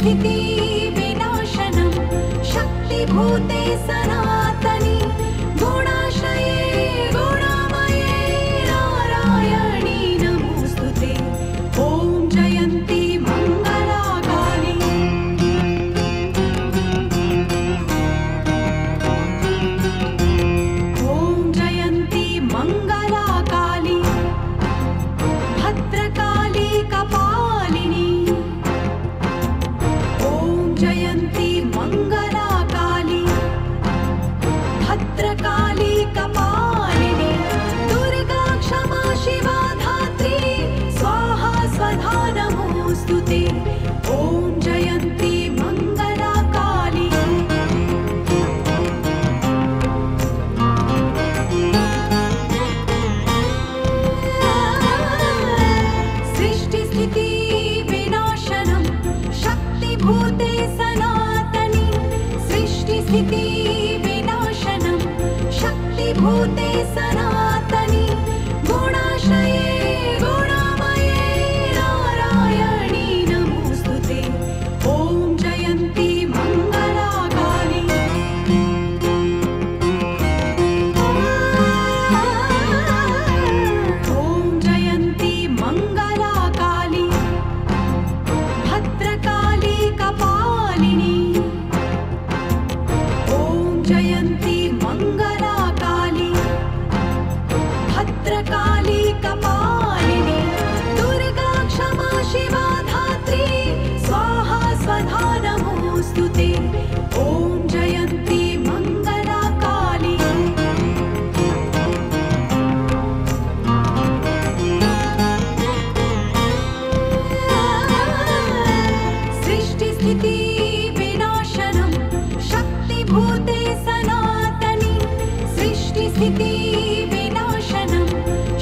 सृष्टिस्थिति विनाशनं शक्तिभूते सनातनी गुणाश्रये गुणामये नारायणी नमोस्तुते। ॐ जयन्ती मंगला काली। ॐ जयन्ती मंगला काली भद्रकाली कपालिनी। ॐ जयन्ती मंगला काली भद्रकाली कपालिनी। दुर्गा क्षमा शिवा धात्री स्वाहा स्वधा नमोस्तुते। ॐ जयन्ती मंगला काली। सृष्टिस्थिति विनाशनं शक्तिभूते सनातनी सृष्टिस्थिति विनाशनं शक्तिभूते सनातनी गुणाश्रये गुणामये नारायणी नमोस्तुते। ॐ जयन्ती मंगला काली। ॐ जयन्ती मंगला काली भद्रकाली कपालिनी। ॐ जयन्ती मंगला काली भद्रकाली कपालिनी। दुर्गा क्षमा शिवा धात्री स्वाहा स्वधा नमोस्तुते। ॐ जयन्ती मंगला काली। सृष्टिस्थिति विनाशनं शक्तिभूते सनातनी सृष्टिस्थिति विनाशनं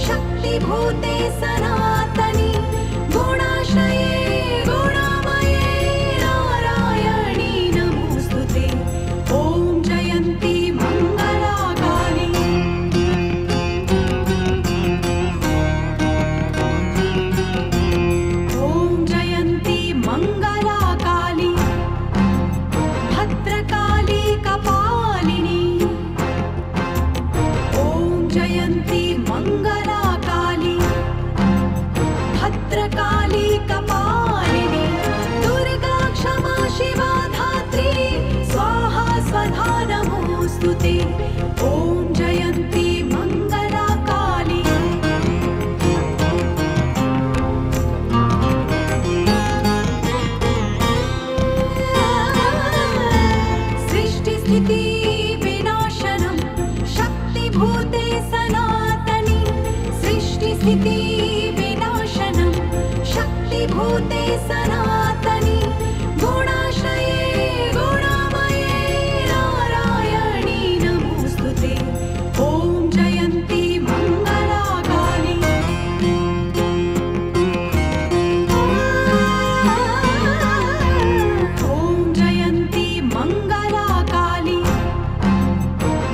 शक्तिभूते सनातनी गुणाश्रये गुणामये नारायणी नमोस्तुते। ॐ जयन्ती मंगला काली। ॐ जयन्ती मंगला काली भद्रकाली कपालिनी। ॐ जयन्ती मंगला काली भद्रकाली कपालिनी। दुर्गा क्षमा शिवा धात्री स्वाहा स्वधा नमोस्तुते। ॐ जयन्ती मंगला काली। सृष्टिस्थिति विनाशनं शक्तिभूते सनातनी सृष्टिस्थिति विनाशनं शक्तिभूते सनातनी गुणाश्रये गुणामये नारायणी नमोस्तुते। ॐ जयन्ती मंगला काली। ॐ जयन्ती मंगला काली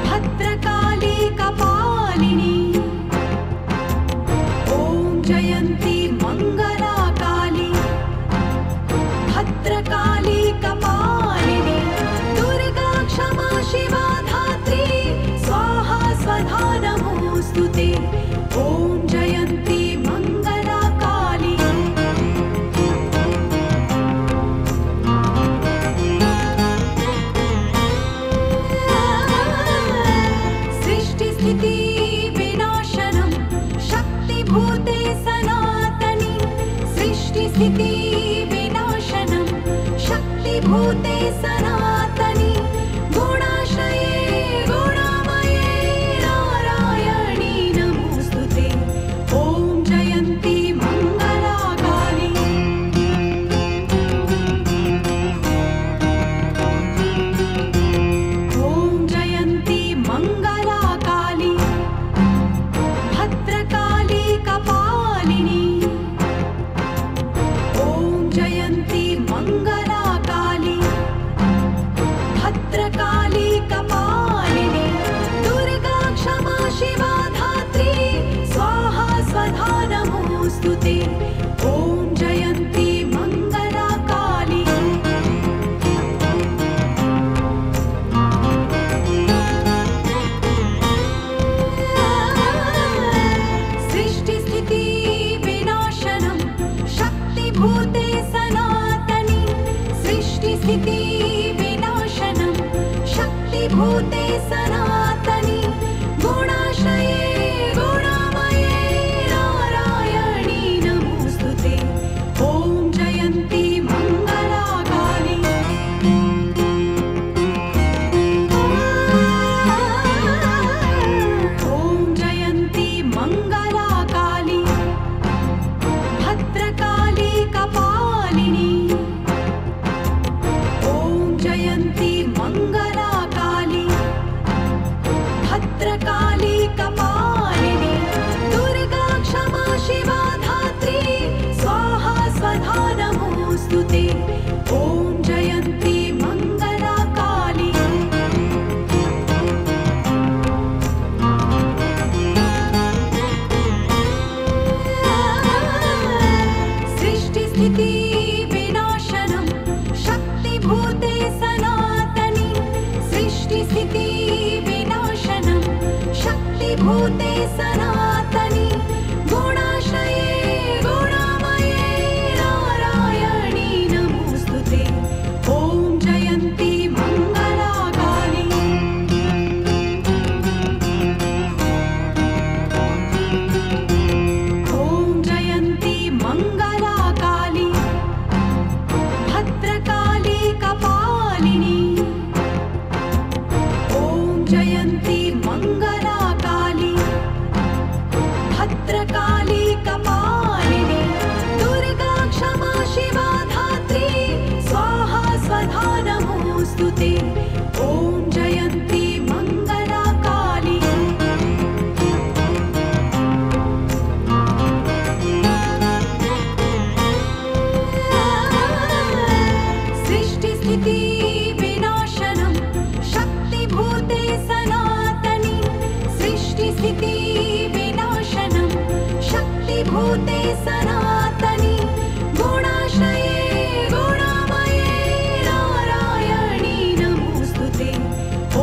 भद्रकाली कपालिनी। ॐ जयन्ती मंगला काली भद्रकाली कपालिनी। दुर्गा क्षमा शिवा धात्री स्वाहा स्वधा नमोस्तुते। ॐ जयन्ती मंगला काली। सृष्टिस्थिति विनाशनं शक्तिभूते सनातनी सृष्टिस्थिति विनाशनं शक्तिभूते सनातनी गुणाश्रये गुणामये नारायणी नमोस्तुते। ॐ जयन्ती मंगला काली। ॐ जयन्ती मंगला काली भद्रकाली कपालिनी। ॐ भद्रकाली कपालिनी दुर्गा क्षमा शिवा धात्री स्वाहा स्वधा नमोऽस्तु ते। ॐ जयन्ती मङ्गला काली। सृष्टिस्थिति विनाशनं शक्तिभूते सनातनी सृष्टिस्थिति विनाशनं शक्तिभूते सनातनी गुणाश्रये गुणामये नारायणी नमोऽस्तु ते। ॐ जयन्ती मङ्गला काली। ॐ जयन्ती मङ्गला काली भद्रकाली कपालिनी। ॐ जयन्ती मङ्गला काली भद्रकाली कपालिनी दुर्गा क्षमा शिवा धात्री स्वाहा स्वधा नमोऽस्तु ते। ॐ जयन्ती मङ्गला काली। सृष्टिस्थिति विनाशनं शक्तिभूते सनातनी सृष्टिस्थिति विनाशनं शक्तिभूते सनातनी गुणाश्रये गुणामये नारायणी नमोऽस्तु ते।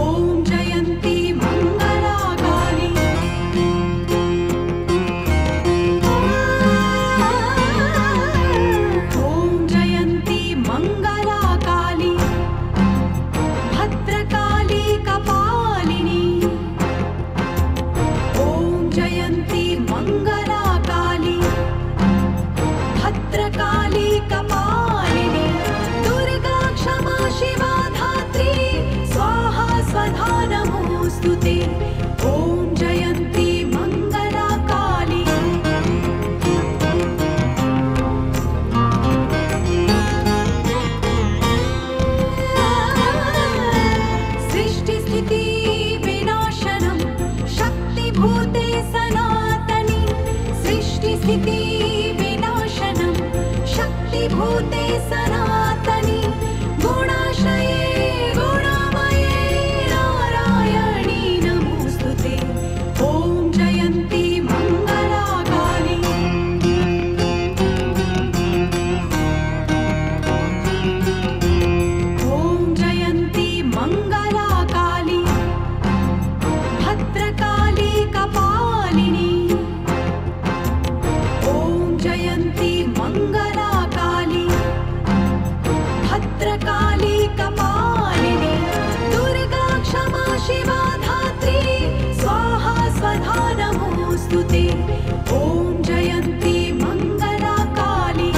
ॐ जयन्ती मङ्गला काली। ॐ जयन्ती मङ्गला काली भद्रकाली कपालिनी। ॐ जयन्ती मङ्गला काली भद्रकाली कपालिनी दुर्गा क्षमा शिवा धात्री स्वाहा स्वधा नमोऽस्तु ते। ॐ जयन्ती मङ्गला काली। सृष्टिस्थिति विनाशनं शक्तिभूते सनातनी सृष्टिस्थिति विनाशनं शक्तिभूते सनातनी गुणाश्रये गुणामये नारायणी नमोऽस्तु ते। ॐ जयन्ती मङ्गला काली। ॐ जयन्ती मङ्गला काली भद्रकाली कपालिनी। ॐ जयन्ती मङ्गला काली भद्रकाली कपालिनी दुर्गा क्षमा शिवा धात्री स्वाहा स्वधा नमोऽस्तु ते। ॐ जयन्ती मङ्गला काली।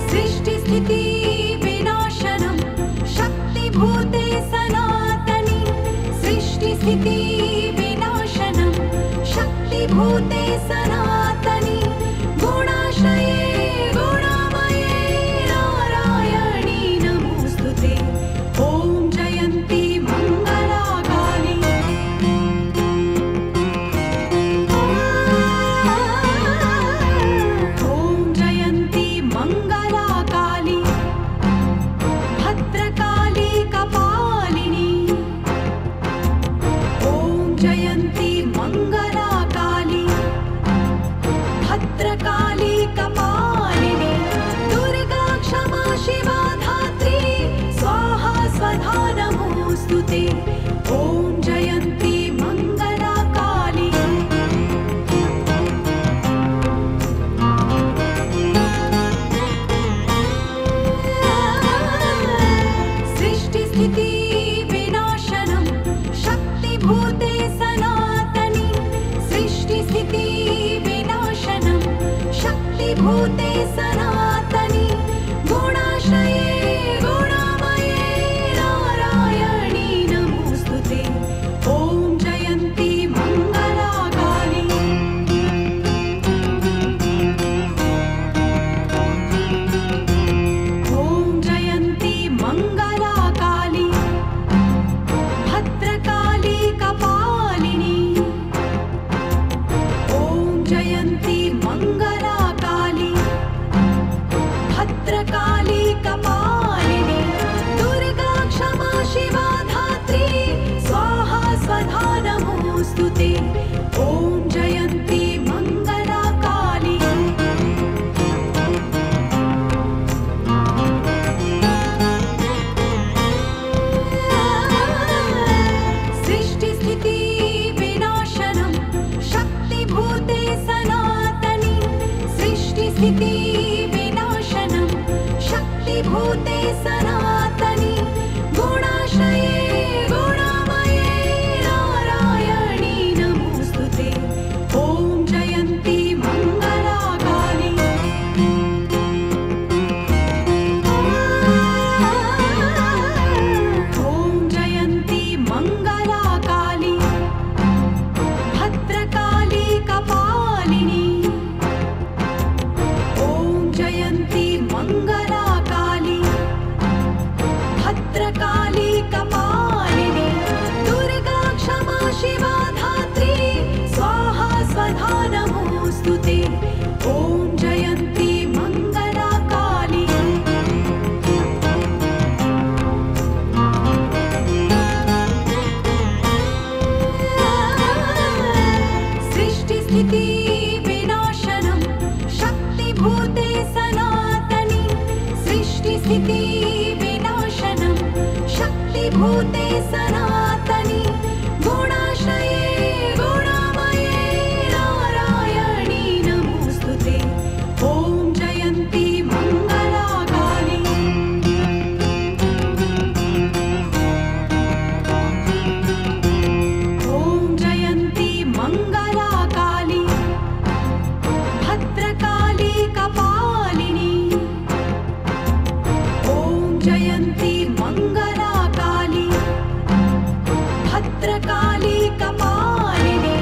सृष्टिस्थिति विनाशनं शक्तिभूते सनातनी सृष्टिस्थिति विनाशनं शक्तिभूते सनातनी गुणाश्रये गुणामये नारायणी नमोऽस्तु ते। ॐ जयन्ती मङ्गला काली। ॐ जयन्ती मङ्गला काली भद्रकाली कपालिनी। ॐ जयन्ती मङ्गला काली भद्रकाली कपालिनी दुर्गा क्षमा शिवा धात्री स्वाहा स्वधा नमोऽस्तु ते। ॐ जयन्ती मङ्गला काली। सृष्टिस्थिति विनाशनं शक्तिभूते सनातनी सृष्टिस्थिति विनाशनं शक्तिभूते सनातनी गुणाश्रये गुणामये नारायणी नमोऽस्तु ते। ॐ जयन्ती मङ्गला काली। ॐ जयन्ती मङ्गला काली भद्रकाली कपालिनी। ॐ जयन्ती मङ्गला काली भद्रकाली कपालिनी दुर्गा क्षमा शिवा धात्री स्वाहा स्वधा नमोऽस्तु ते। ॐ जयन्ती मङ्गला काली। सृष्टिस्थिति विनाशनं शक्तिभूते सनातनी सृष्टिस्थिति विनाशनं शक्तिभूते सनातनी गुणाश्रये गुणामये नारायणी नमोऽस्तु ते। ॐ जयन्ती मङ्गला काली। ॐ जयन्ती मङ्गला काली भद्रकाली कपालिनी। ॐ जयन्ती मङ्गला काली भद्रकाली कपालिनी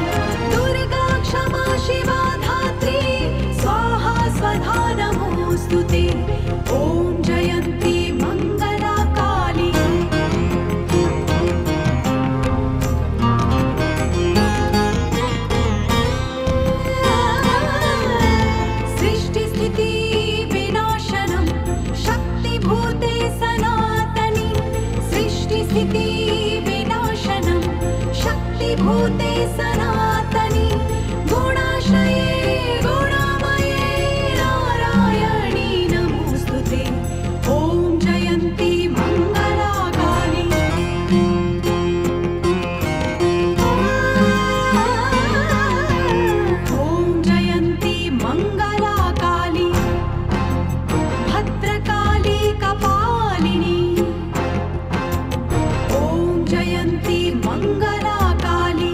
दुर्गा क्षमा शिवा धात्री स्वाहा स्वधा नमोऽस्तु ते। ॐ जयन्ती मङ्गला काली। सृष्टिस्थिति विनाशनं शक्तिभूते सनातनी सृष्टिस्थिति विनाशनं शक्तिभूते सनातनी गुणाश्रये गुणामये नारायणी नमोऽस्तु ते। ॐ जयन्ती मङ्गला काली। ॐ जयन्ती मङ्गला काली भद्रकाली कपालिनी। ॐ जयन्ती मङ्गला काली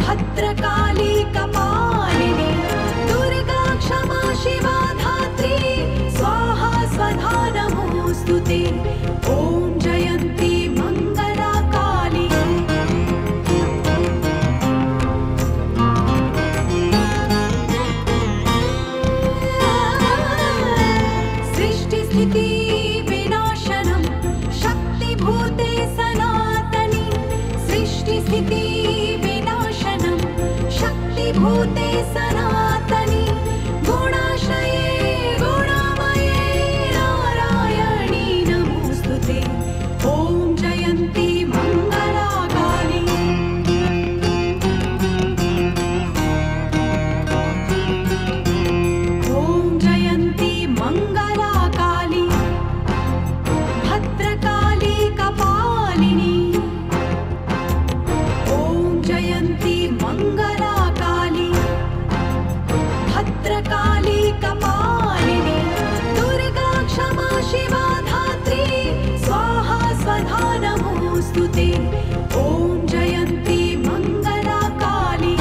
भद्रकाली कपालिनी दुर्गा क्षमा शिवा धात्री स्वाहा स्वधा नमोऽस्तु ते। ॐ जयन्ती मङ्गला काली। सृष्टिस्थिति विनाशनं शक्तिभूते सनातनी सृष्टिस्थिति विनाशनं शक्तिभूते सनातनी गुणाश्रये गुणामये नारायणी नमोऽस्तु ते। ॐ जयन्ती मङ्गला काली। ॐ जयन्ती मङ्गला काली भद्रकाली कपालिनी। ॐ जयन्ती मङ्गला काली भद्रकाली कपालिनी दुर्गा क्षमा शिवा धात्री स्वाहा स्वधा नमोऽस्तु ते। ॐ जयन्ती मङ्गला काली।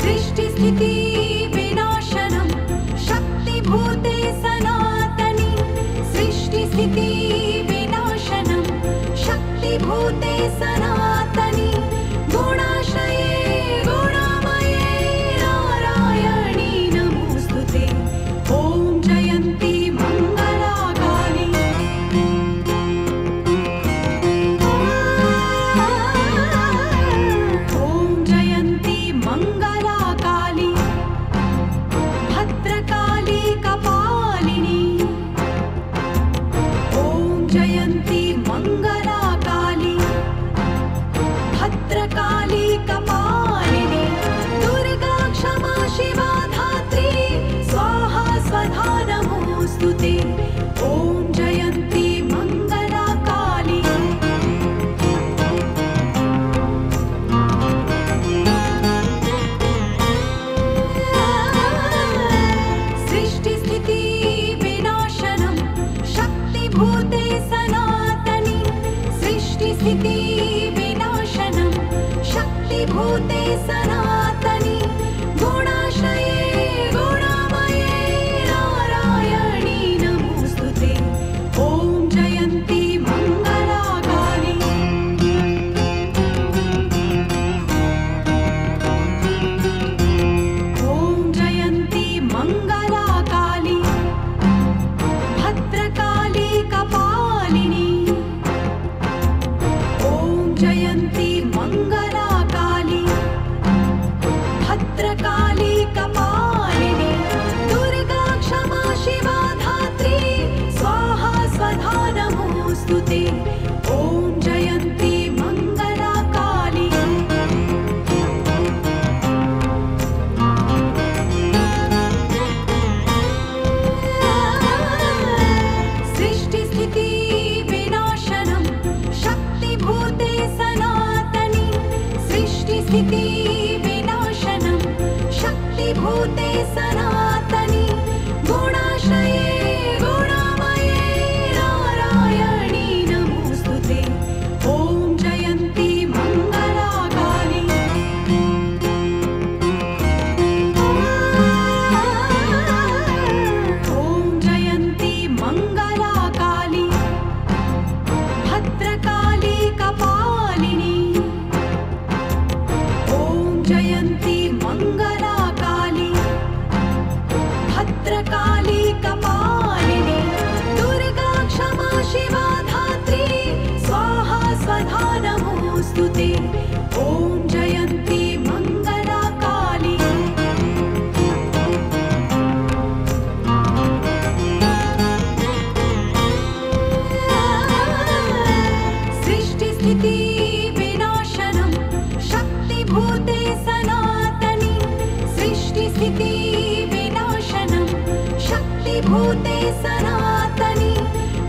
सृष्टिस्थिति विनाशनं शक्तिभूते सनातनी सृष्टिस्थिति विनाशनं शक्तिभूते सनातनी गुणाश्रये गुणामये नारायणी नमोऽस्तु ते। ॐ जयन्ती मङ्गला काली। सनातनी गुणाश्रये गुणामये नारायणी नमोस्तुते। ॐ जयन्ती मंगला काली। ॐ जयन्ती मंगला काली भद्रकाली कपालिनी। ॐ जयन्ती मंगला काली भद्रकाली कपालिनी। दुर्गा क्षमा शिवा धात्री स्वाहा स्वधा नमोस्तुते। ॐ जयन्ती मंगला काली। सृष्टिस्थिति विनाशनं शक्तिभूते सनातनी। सृष्टिस्थिति विनाशनं शक्तिभूते सनातनी गुणाश्रये गुणामये नारायणी नमोस्तुते। ॐ जयन्ती मंगला काली। ॐ जयन्ती मंगला काली भद्रकाली कपालिनी। ॐ जयन्ती मंगला काली भद्रकाली कपालिनी। दुर्गा क्षमा शिवा धात्री स्वाहा स्वधा नमोस्तुते। ॐ जयन्ती मंगला काली। सृष्टिस्थिति विनाशनं शक्तिभूते सनातनी। सृष्टिस्थिति विनाशनं शक्तिभूते सनातनी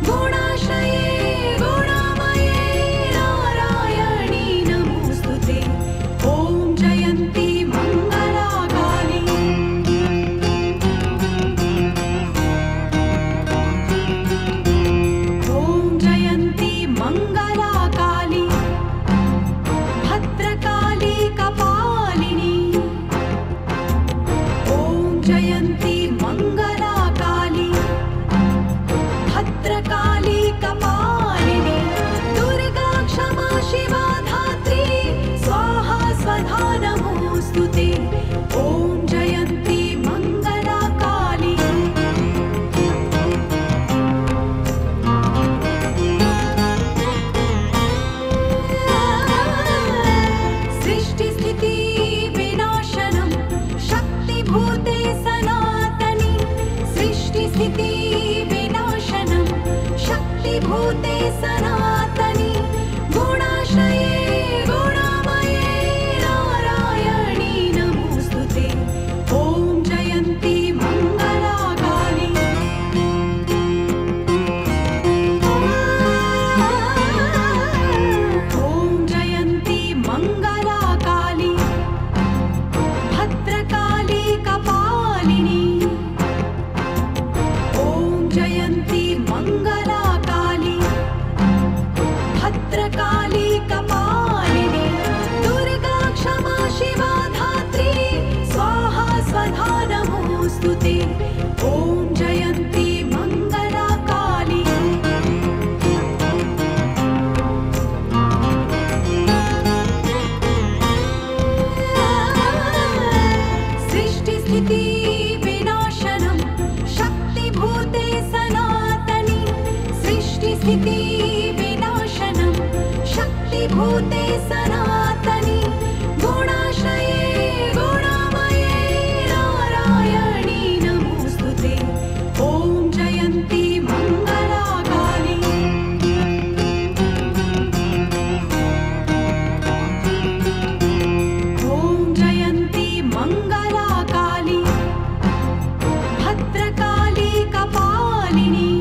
गुणाश्रये गुणामये नारायणी नमोस्तुते। ॐ जयन्ती मंगला काली। ॐ जयन्ती मंगला काली भद्रकाली कपालिनी। ॐ जयन्ती मंगला काली भद्रकाली कपालिनी। दुर्गा क्षमा शिवा धात्री स्वाहा स्वधा नमोस्तुते। ॐ जयन्ती मंगला काली। सृष्टिस्थिति विनाशनं शक्तिभूते सनातनी। सृष्टिस्थिति विनाशनं शक्तिभूते सनातनी गुणाश्रये गुणामये नारायणी नमोस्तुते। ॐ जयन्ती मंगला काली। ॐ जयन्ती मंगला काली भद्रकाली कपालिनी। ॐ जयन्ती मंगला काली भद्रकाली कपालिनी। दुर्गा क्षमा शिवा धात्री स्वाहा स्वधा नमोस्तुते। ॐ जयन्ती मंगला काली। सृष्टिस्थिति विनाशनं शक्तिभूते सनातनी। सृष्टिस्थिति विनाशनं शक्तिभूते सनातनी गुणाश्रये गुणामये नारायणी नमोस्तुते। ॐ जयन्ती मंगला काली। ॐ जयन्ती मंगला काली भद्रकाली कपालिनी।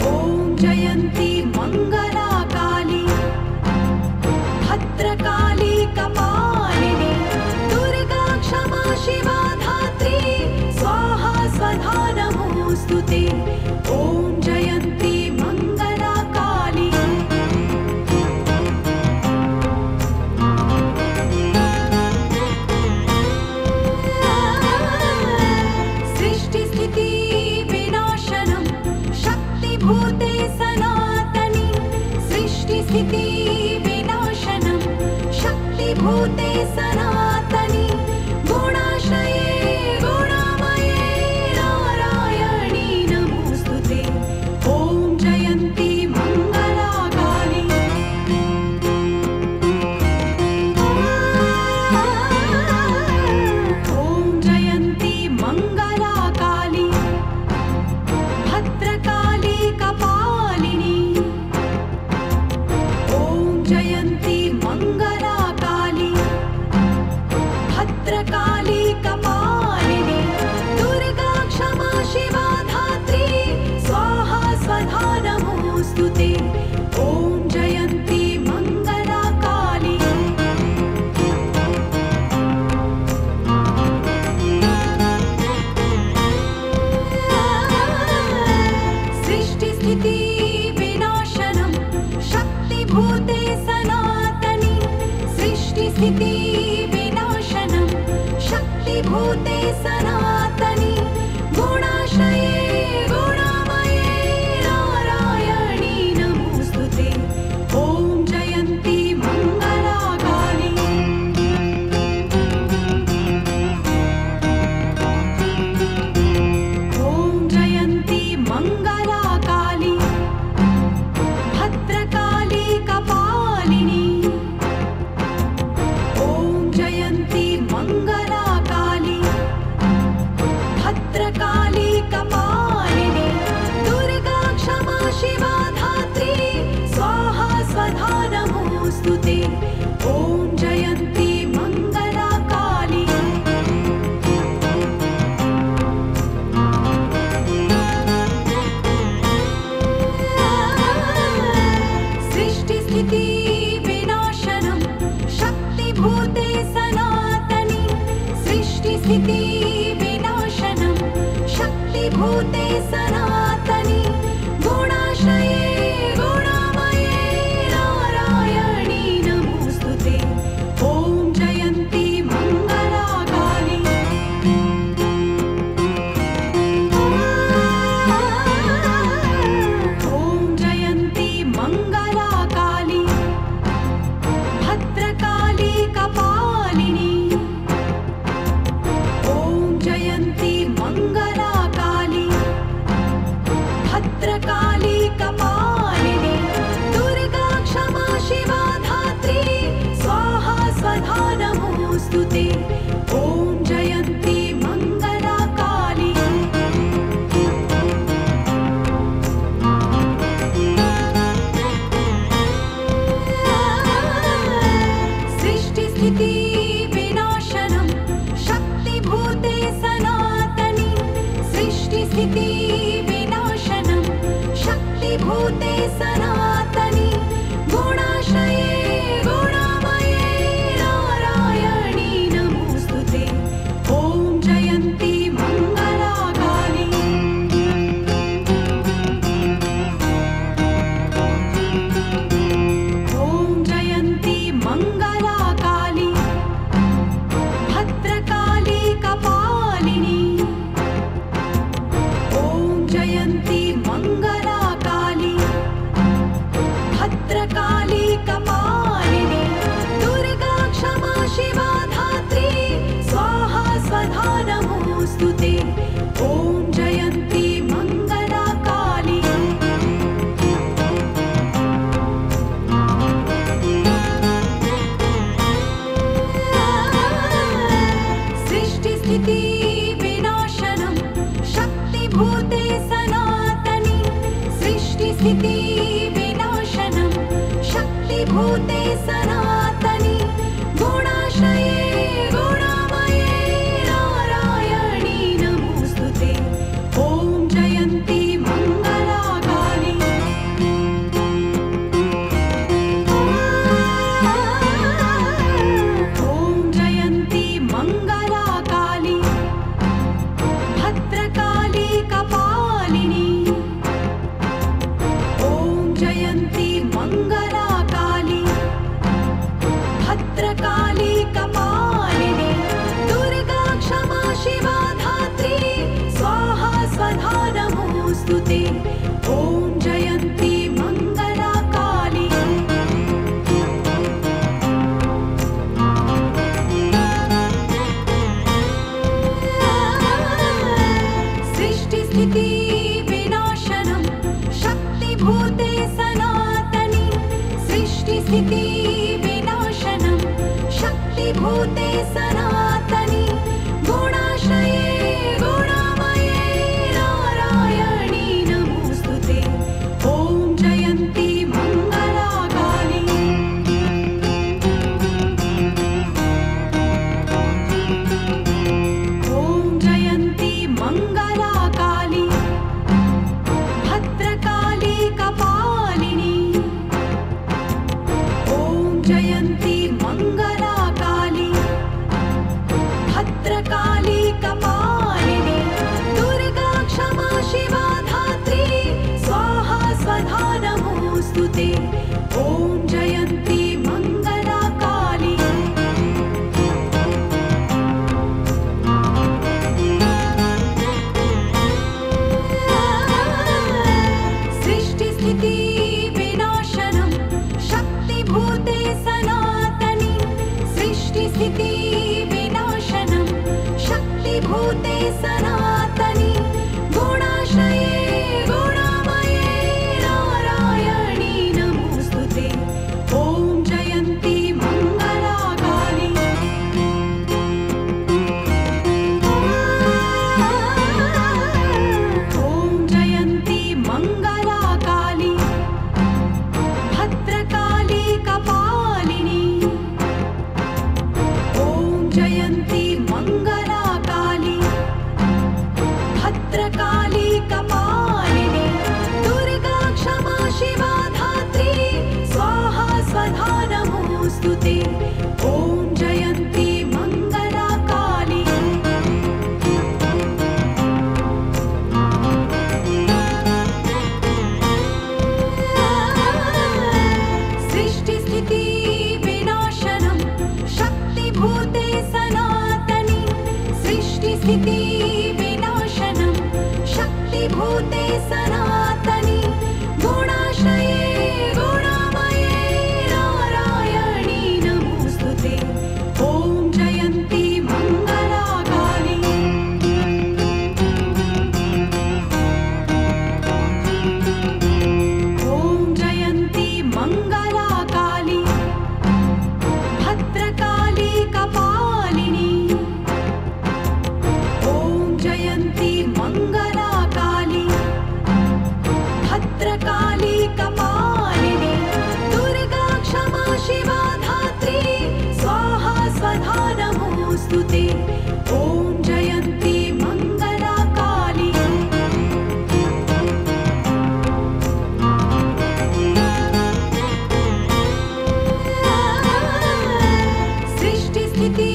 ॐ जयन्ती मंगला काली शक्तिभूते सनातनी गुणाश्रये गुणामये नारायणी नमोस्तुते ॐ जयन्ती मङ्गलाकाली ॐ जयन्ती मङ्गलाकाली भद्रकाली कपालिनी ॐ जयन्ती मङ्गलाकाली भद्रकाली कपालिनी दुर्गा क्षमा शिवा धात्री स्वाहा स्वधा नमोऽस्तुते ॐ जयन्ती मङ्गलाकाली सृष्टिस्थिति विनाशनं शक्तिभूते सनातनी सृष्टिस्थिति विनाशनं शक्तिभूते सनातनी गुणाश्रये गुणामये नारायणी नमोस्तुते ॐ जयन्ती मङ्गलाकाली ॐ जयन्ती मङ्गलाकाली भद्रकाली कपालिनी ॐ जयन्ती मङ्गलाकाली भद्रकाली कपालिनी दुर्गा क्षमा शिवा धात्री स्वाहा स्वधा नमोऽस्तुते ॐ जयन्ती मङ्गलाकाली सृष्टिस्थिति विनाशनं शक्तिभूते सनातनी सृष्टिस्थिति विनाशनं शक्तिभूते सनातनी गुणाश्रये गुणामये नारायणी नमोस्तुते ॐ जयन्ती मङ्गलाकाली ॐ जयन्ती मङ्गलाकाली भद्रकाली कपालिनी ॐ जयन्ती मङ्गलाकाली भद्रकाली कपालिनी दुर्गा क्षमा शिवा धात्री स्वाहा स्वधा नमोऽस्तुते ॐ जयन्ती मङ्गलाकाली सृष्टिस्थिति विनाशनं शक्तिभूते सनातनी सृष्टिस्थिति विनाशनं शक्तिभूते सनातनी गुणाश्रये गुणामये नारायणी नमोऽस्तुते ॐ जयन्ती मङ्गलाकाली ॐ जयन्ती मङ्गलाकाली भद्रकाली कपालिनी ॐ जयन्ती मङ्गलाकाली भद्रकाली कपालिनी दुर्गा क्षमा शिवा धात्री स्वाहा स्वधा नमोऽस्तुते ॐ जयन्ती मङ्गलाकाली सृष्टिस्थिति विनाशनं शक्तिभूते सनातनी सृष्टिस्थिति विनाशनं शक्तिभूते सनातनी गुणाश्रये गुणामये नारायणी नमोऽस्तुते ॐ जयन्ती मङ्गलाकाली ॐ जयन्ती मङ्गलाकाली भद्रकाली कपालिनी ॐ जयन्ती मङ्गलाकाली सृष्टिस्थिति विनाशनं शक्तिभूते सनातनी गुणाश्रये गुणामये नारायणी नमोस्तुते ॐ जयन्ती मंगला काली ॐ जयन्ती मंगला काली भद्रकाली कपालिनी ॐ जयन्ती मंगला काली भद्रकाली कपालिनी दुर्गा क्षमा शिवा धात्री स्वाहा स्वधा नमोस्तुते ॐ जयन्ती मंगला काली सृष्टिस्थिति विनाशनं शक्तिभूते सनातनी सृष्टिस्थिति विनाशनं शक्तिभूते सनातनी गुणाश्रये गुणामये नारायणी नमोस्तुते ॐ जयन्ती मंगला काली ॐ जयन्ती मंगला काली भद्रकाली कपालिनी ॐ जयन्ती मंगला काली भद्रकाली कपालिनी दुर्गा क्षमा शिवा धात्री स्वाहा स्वधा नमोस्तुते ॐ जयन्ती मंगला काली सृष्टिस्थिति विनाशनं शक्तिभूते सनातनी सृष्टिस्थिति विनाशनं शक्तिभूते सनातनी गुणाश्रये गुणामये नारायणी नमोस्तुते ॐ जयन्ती मंगला काली ॐ जयन्ती मंगला काली भद्रकाली कपालिनी ॐ जयन्ती मंगला काली भद्रकाली कपालिनी दुर्गा क्षमा शिवा धात्री स्वाहा स्वधा नमोस्तुते ॐ जयन्ती मंगला काली सृष्टिस्थिति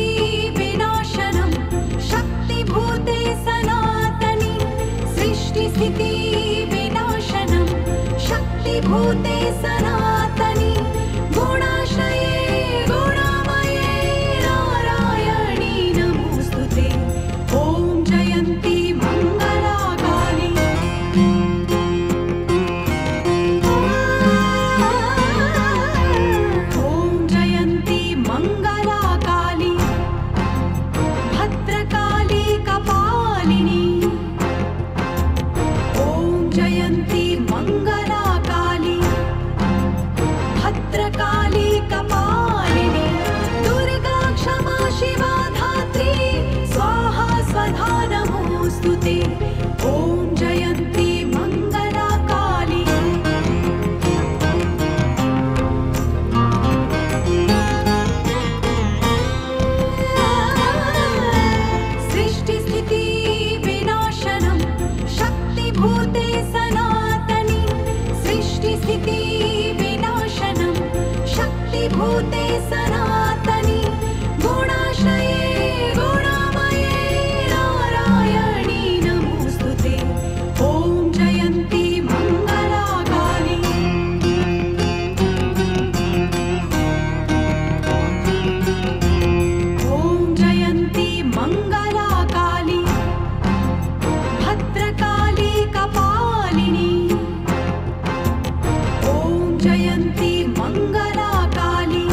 विनाशनं शक्तिभूते सनातनी सृष्टिस्थिति विनाशनं शक्तिभूते सनातनी गुणाश्रये गुणामये नारायणी नमोस्तुते ॐ जयन्ती मंगला काली ॐ जयन्ती मंगला काली भद्रकाली कपालिनी ॐ जयन्ती मंगला काली भद्रकाली कपालिनी दुर्गा क्षमा शिवा धात्री स्वाहा स्वधा नमोस्तुते ॐ जयन्ती मंगला काली सृष्टिस्थिति विनाशनं शक्तिभूते सनातनी सृष्टिस्थिति विनाशनं शक्तिभूते सनातनी गुणाश्रये गुणामये नारायणी नमोस्तुते ॐ जयन्ती मंगला काली ॐ जयन्ती मंगला काली भद्रकाली कपालिनी ॐ जयन्ती मंगला काली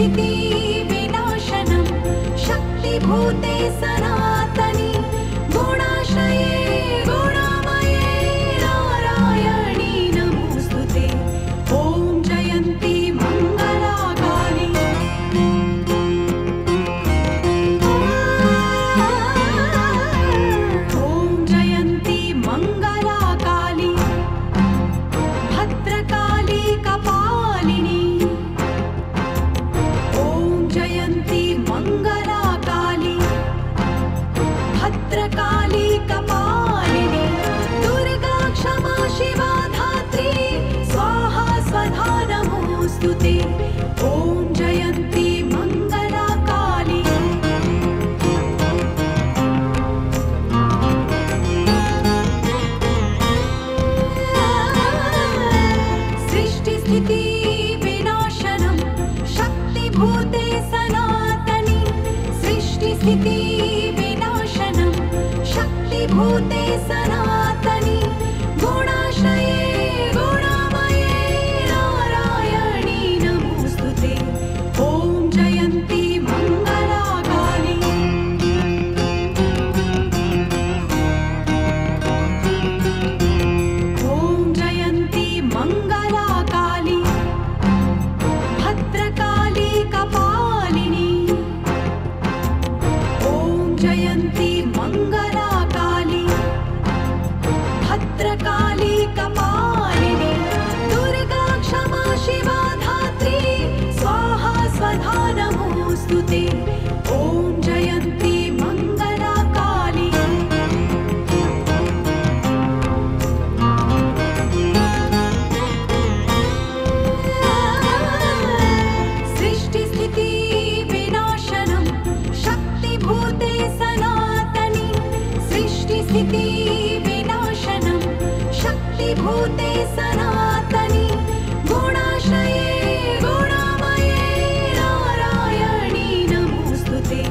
सृष्टिस्थिति विनाशनं शक्तिभूते सनातनी गुणाश्रये गुणामये नारायणी नमोस्तुते ॐ जयन्ती मंगला काली ॐ जयन्ती मंगला काली भद्रकाली कपालिनी ॐ जयन्ती मंगला काली भद्रकाली कपालिनी दुर्गा क्षमा शिवा धात्री स्वाहा स्वधा नमोस्तुते ॐ जयन्ती मंगला काली सृष्टिस्थिति विनाशनं शक्तिभूते सनातनी सृष्टिस्थिति विनाशनं शक्तिभूते सनातनी गुणाश्रये गुणामये नारायणी नमोस्तुते ॐ जयन्ती मंगला काली ॐ जयन्ती मंगला काली भद्रकाली कपालिनी ॐ जयन्ती मंगला काली भद्रकाली कपालिनी दुर्गा क्षमा शिवा धात्री स्वाहा स्वधा नमोस्तुते ॐ जयन्ती मंगला काली सृष्टिस्थिति विनाशनं शक्तिभूते सनातनी सृष्टिस्थिति विनाशनं शक्तिभूते सनातनी गुणाश्रये गुणामये नारायणी नमोस्तुते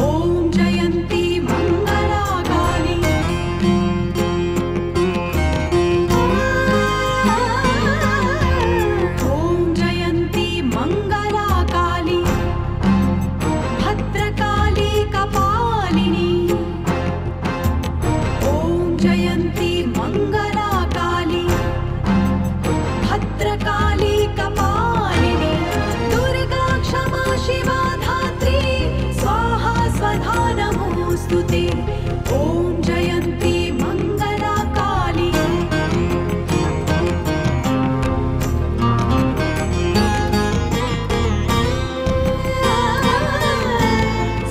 ॐ जयन्ती मंगला काली ॐ जयन्ती मंगला काली भद्रकाली कपालिनी ॐ जयन्ती मंगला काली भद्रकाली कपालिनी दुर्गा क्षमा शिवा धात्री स्वाहा स्वधा नमोस्तुते ॐ जयन्ती मंगला काली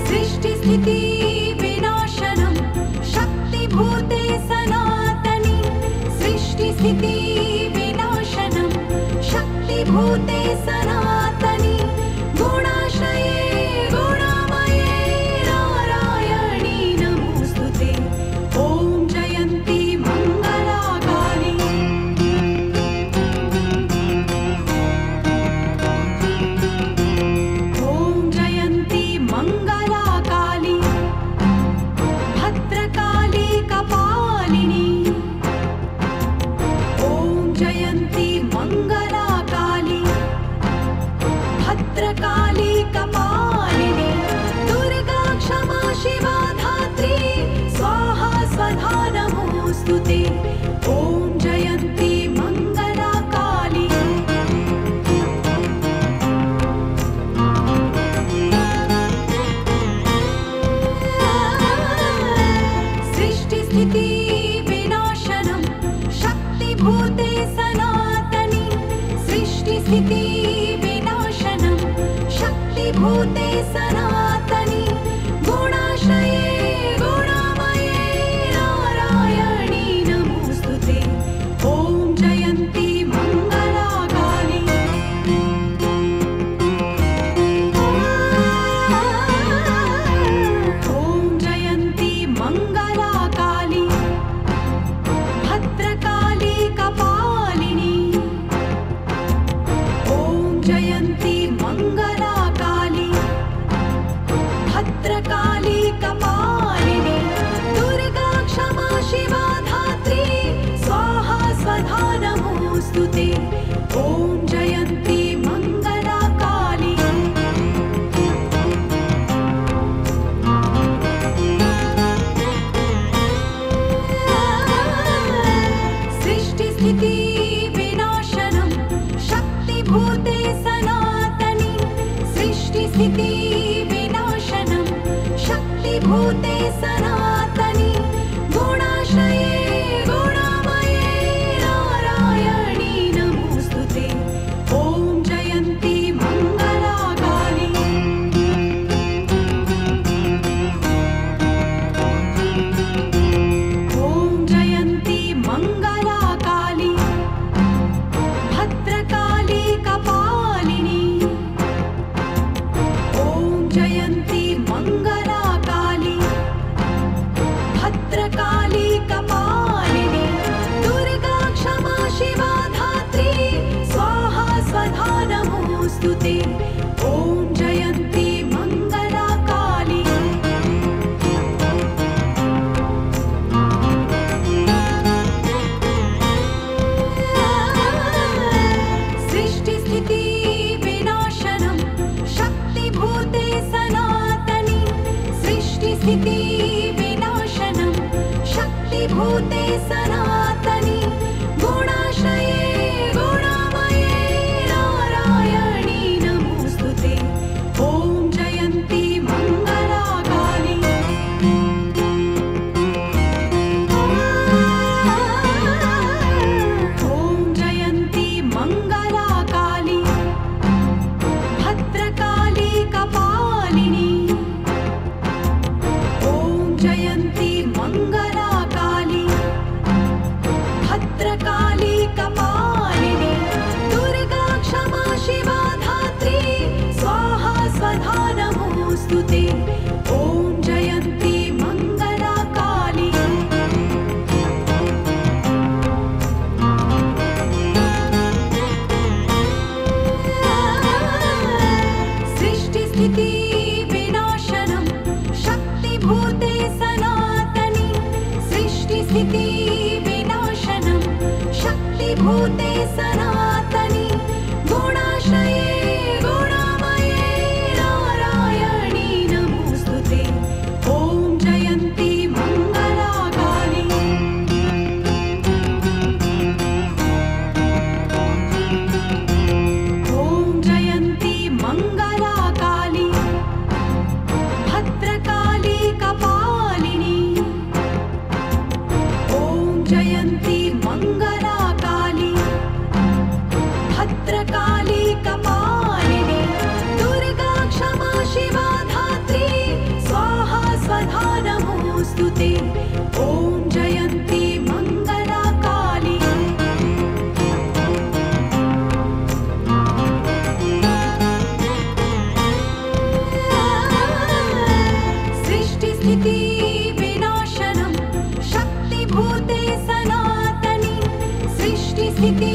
सृष्टिस्थिति विनाशनं शक्तिभूते सनातनी सृष्टिस्थिति विनाशनं शक्तिभूते सनातनी गुणाश्रये गुणामये नारायणी नमोस्तुते ॐ जयन्ती मंगला काली ॐ जयन्ती मंगला काली भद्रकाली कपालिनी ॐ जयन्ती मंगला काली भद्रकाली कपालिनी दुर्गा क्षमा शिवा धात्री स्वाहा स्वधा नमोस्तुते ॐ जयन्ती मंगला काली सृष्टिस्थिति विनाशनं शक्तिभूते सनातनी सृष्टिस्थिति विनाशनं शक्तिभूते सनातनी गुणाश्रये गुणामये नारायणी नमोस्तुते ॐ जयन्ती मंगला काली ॐ जयन्ती मंगला काली भद्रकाली कपालिनी ॐ जयन्ती मंगला काली भद्रकाली कपालिनी सृष्टिस्थिति विनाशनं शक्तिभूते सनातनि गुणाश्रये गुणामये नारायणी नमोस्तुते ॐ जयन्ती मंगला काली ॐ जयन्ती मंगला काली भद्रकाली कपालिनी ॐ जयन्ती मंगला काली भद्रकाली कपालिनी दुर्गा क्षमा शिवा धात्री स्वाहा स्वधा नमोस्तुते ॐ जयन्ती मंगला काली सृष्टिस्थिति विनाशनं शक्तिभूते सनातनि सृष्टिस्थिति विनाशनं शक्तिभूते सनातनि गुणाश्रये गुणामये नारायणी नमोस्तुते ॐ जयन्ती मंगला काली ॐ जयन्ती मंगला काली भद्रकाली कपालिनी ॐ जयन्ती मंगला काली भद्रकाली कपालिनी दुर्गा क्षमा शिवा धात्री स्वाहा स्वधा नमोस्तुते ॐ जयन्ती मंगला काली सृष्टिस्थिति विनाशनं शक्तिभूते सनातनि सृष्टिस्थिति विनाशनं शक्तिभूते सनातनि गुणाश्रये गुणामये नारायणी नमोस्तुते ॐ जयन्ती मंगला काली ॐ जयन्ती मंगला काली भद्रकाली कपालिनी ॐ जयन्ती मंगला काली भद्रकाली कपालिनी दुर्गा क्षमा शिवा धात्री स्वाहा स्वधा नमोस्तुते ॐ जयन्ती मंगला काली सृष्टिस्थिति विनाशनं शक्तिभूते सनातनि सृष्टिस्थिति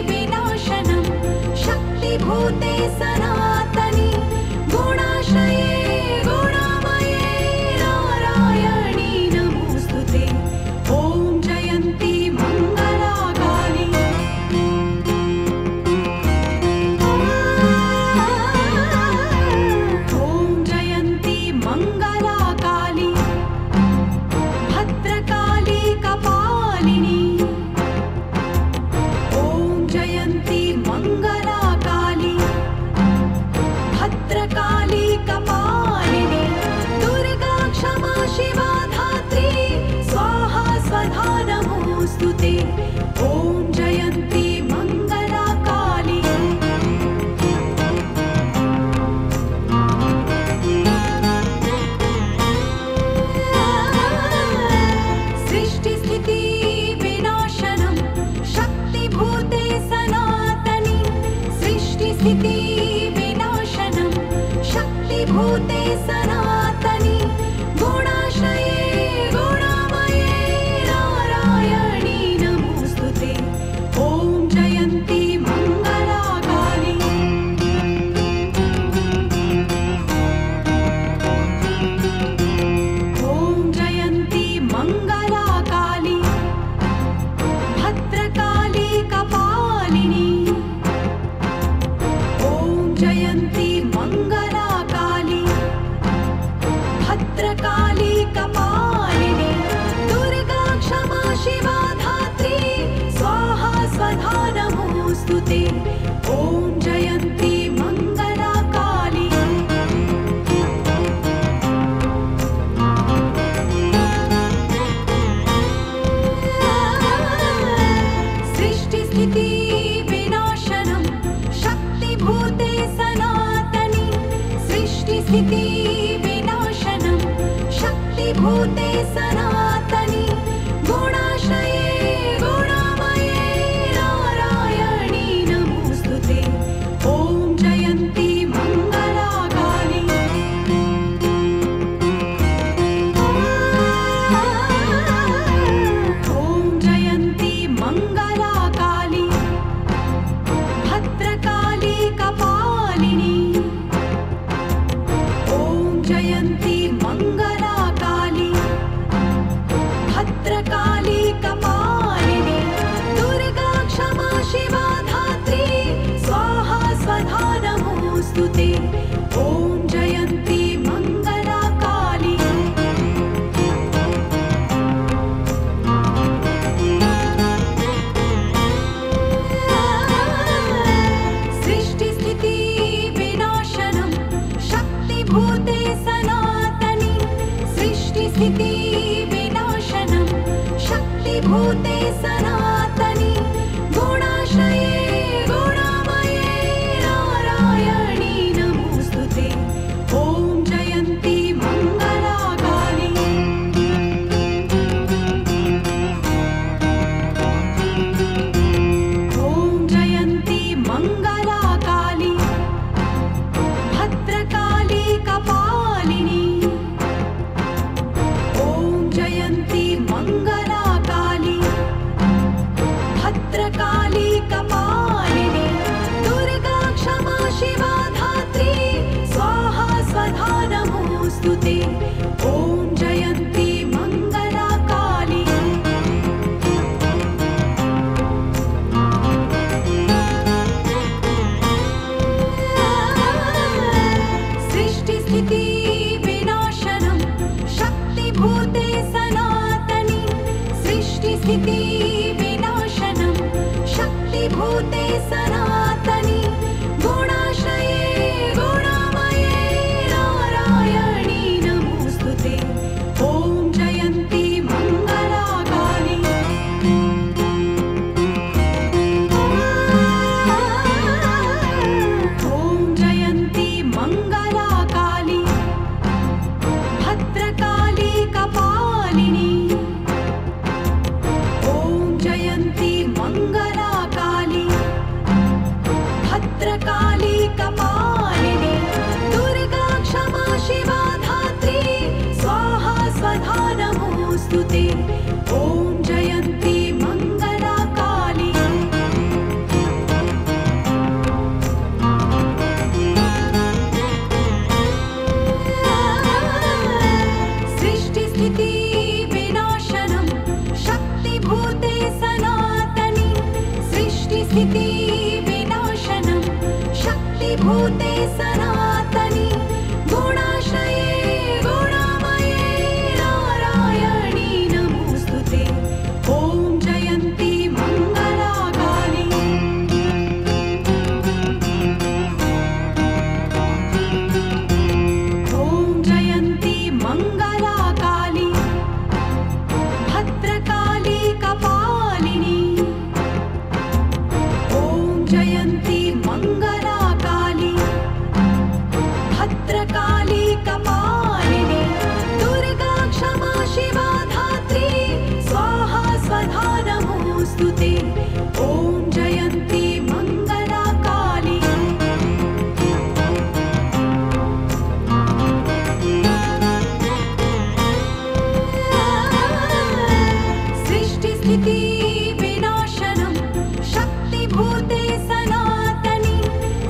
विनाशनं शक्तिभूते सनातनि गुणाश्रये गुणामये नारायणी नमोस्तुते ॐ जयन्ती मंगला काली ॐ जयन्ती मंगला काली भद्रकाली कपालिनी ॐ जयन्ती मंगला काली भद्रकाली कपालिनी दुर्गा क्षमा शिवा धात्री स्वाहा स्वधा नमोस्तुते ॐ जयन्ती मंगला काली सृष्टिस्थिति विनाशनं शक्तिभूते सनातनि सृष्टिस्थिति विनाशनं शक्तिभूते सनातनि गुणाश्रये गुणामये नारायणी नमोस्तुते ॐ जयन्ती मंगला काली ॐ जयन्ती मंगला काली भद्रकाली कपालिनी ॐ जयन्ती मंगला काली भद्रकाली कपालिनी दुर्गा क्षमा शिवा धात्री स्वाहा स्वधा नमोस्तुते ॐ जयन्ती मंगला काली सृष्टिस्थिति विनाशनं शक्तिभूते सनातनि गुणाश्रये गुणामये नारायणी नमोऽस्तुते ॐ जयन्ती मङ्गलाकाली ॐ जयन्ती मङ्गलाकाली भद्रकाली कपालिनी ॐ जयन्ती मङ्गलाकाली भद्रकाली कपालिनी दुर्गा क्षमा शिवा धात्री स्वाहा स्वधा नमोऽस्तुते ॐ जयन्ती मङ्गलाकाली सृष्टिस्थिति विनाशनं शक्तिभूते सनातनि सृष्टिस्थिति विनाशनं शक्तिभूते सनातनि गुणाश्रये गुणामये नारायणी नमोऽस्तुते ॐ जयन्ती मङ्गलाकाली ॐ जयन्ती मङ्गलाकाली भद्रकाली कपालिनी ॐ जयन्ती मङ्गलाकाली भद्रकाली कपालिनी दुर्गा क्षमा शिवा धात्री स्वाहा स्वधा नमोऽस्तुते ॐ जयन्ती मङ्गलाकाली सृष्टिस्थिति विनाशनं शक्तिभूते सनातनि सृष्टिस्थिति विनाशनं शक्तिभूते सनातनि गुणाश्रये गुणामये नारायणी नमोऽस्तुते ॐ जयन्ती मङ्गलाकाली ॐ जयन्ती मङ्गलाकाली भद्रकाली कपालिनी ॐ जयन्ती मङ्गलाकाली भद्रकाली कपालिनी दुर्गा क्षमा शिवा धात्री स्वाहा स्वधा नमोऽस्तुते ॐ जयन्ती मङ्गलाकाली सृष्टिस्थिति विनाशनं शक्तिभूते सनातनि सृष्टिस्थिति विनाशनं शक्तिभूते सनातनि गुणाश्रये गुणामये नारायणी नमोऽस्तुते ॐ जयन्ती मङ्गलाकाली ॐ जयन्ती मङ्गलाकाली भद्रकाली कपालिनी ॐ जयन्ती मङ्गलाकाली भद्रकाली कपालिनी दुर्गा क्षमा शिवा धात्री स्वाहा स्वधा नमोऽस्तुते ॐ जयन्ती मङ्गलाकाली सृष्टिस्थिति विनाशनं शक्तिभूते सनातनि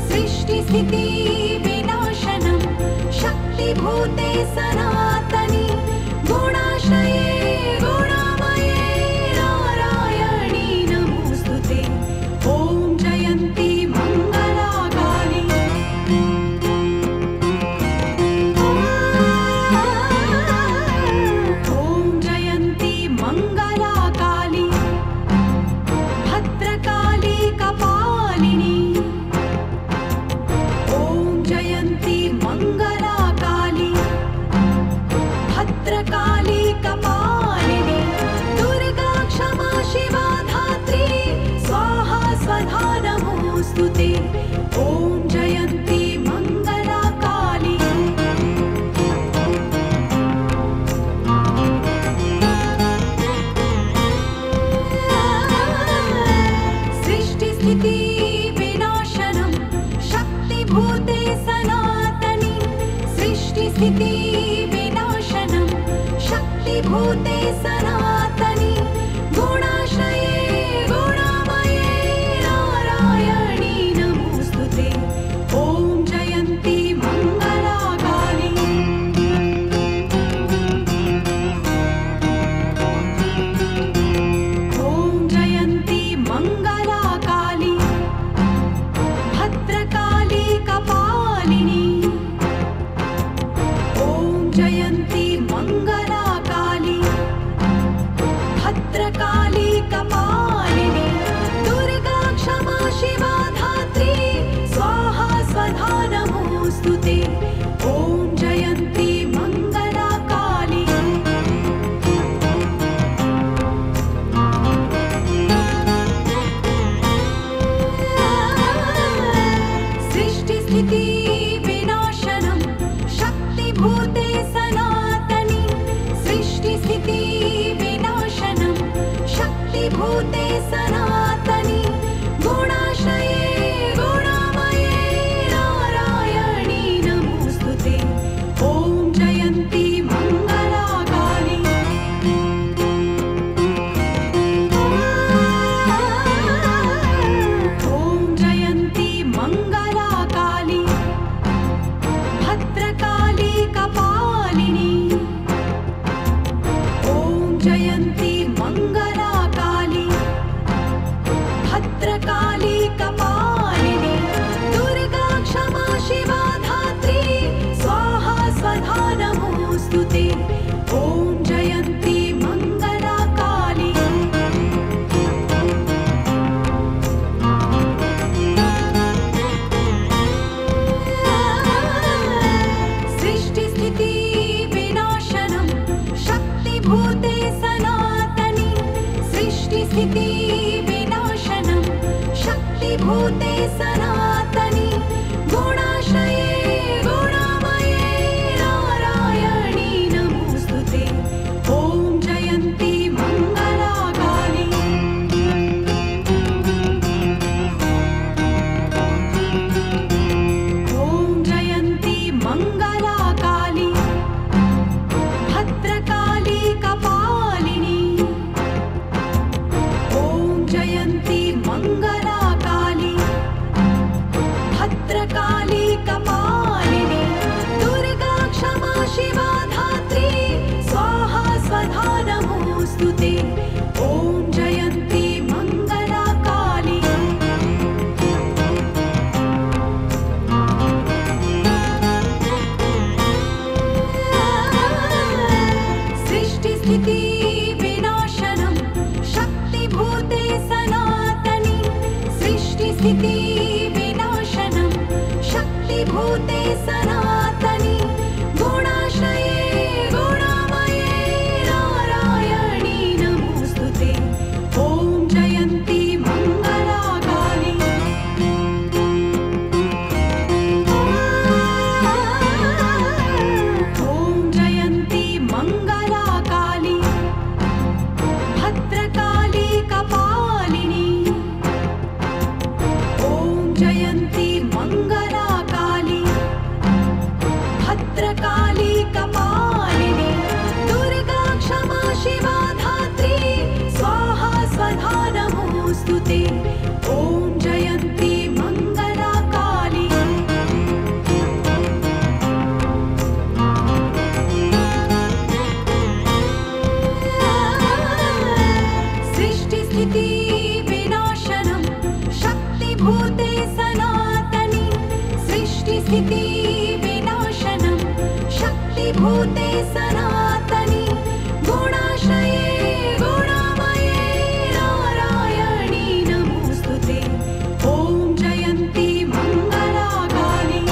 सृष्टिस्थिति विनाशनं शक्तिभूते सनातनि गुणाश्रये गुणामये नारायणी नमोऽस्तुते ॐ जयन्ती मङ्गलाकाली ॐ जयन्ती मङ्गलाकाली भद्रकाली कपालिनी ॐ जयन्ती मङ्गलाकाली सृष्टिस्थितिविनाशनं शक्तिभूते सनातनी गुणाश्रये गुणामये नारायणी नमोऽस्तुते। ॐ जयन्ती मङ्गला काली। ॐ जयन्ती मङ्गला काली भद्रकाली कपालिनी। ॐ जयन्ती मङ्गला काली भद्रकाली कपालिनी। दुर्गा क्षमा शिवा धात्री स्वाहा स्वधा नमोऽस्तुते। ॐ जयन्ती मङ्गला काली। सृष्टिस्थितिविनाशनं शक्तिभूते सनातनी सृष्टिस्थितिविनाशनं शक्तिभूते सनातनी गुणाश्रये गुणामये नारायणी नमोऽस्तुते। ॐ जयन्ती मङ्गला काली। ॐ जयन्ती मङ्गला काली भद्रकाली कपालिनी। ॐ जयन्ती मङ्गला काली भद्रकाली कपालिनी। दुर्गा क्षमा शिवा धात्री स्वाहा स्वधा नमोऽस्तुते। ॐ जयन्ती मङ्गला काली। सृष्टिस्थितिविनाशनं शक्तिभूते सनातनी सृष्टिस्थितिविनाशनं शक्तिभूते सनातनी गुणाश्रये गुणामये नारायणी नमोऽस्तुते। ॐ जयन्ती मङ्गला काली। ॐ जयन्ती मङ्गला काली भद्रकाली कपालिनी। ॐ जयन्ती मङ्गला काली भद्रकाली कपालिनी। दुर्गा क्षमा शिवा धात्री स्वाहा स्वधा नमोऽस्तुते। ॐ जयन्ती मङ्गला काली। सृष्टिस्थितिविनाशनं शक्तिभूते सनातनी सृष्टिस्थितिविनाशनं शक्तिभूते सनातनी गुणाश्रये गुणामये नारायणी नमोऽस्तुते। ॐ जयन्ती मङ्गला काली। ॐ जयन्ती मङ्गला काली भद्रकाली कपालिनी। ॐ जयन्ती मङ्गला काली भद्रकाली कपालिनी। दुर्गा क्षमा शिवा धात्री स्वाहा स्वधा नमोऽस्तुते। ॐ जयन्ती मङ्गला काली। सृष्टिस्थितिविनाशनं शक्तिभूते सनातनी सृष्टिस्थितिविनाशनं शक्तिभूते सनातनी गुणाश्रये गुणामये नारायणी नमोऽस्तुते। ॐ जयन्ती मङ्गला काली।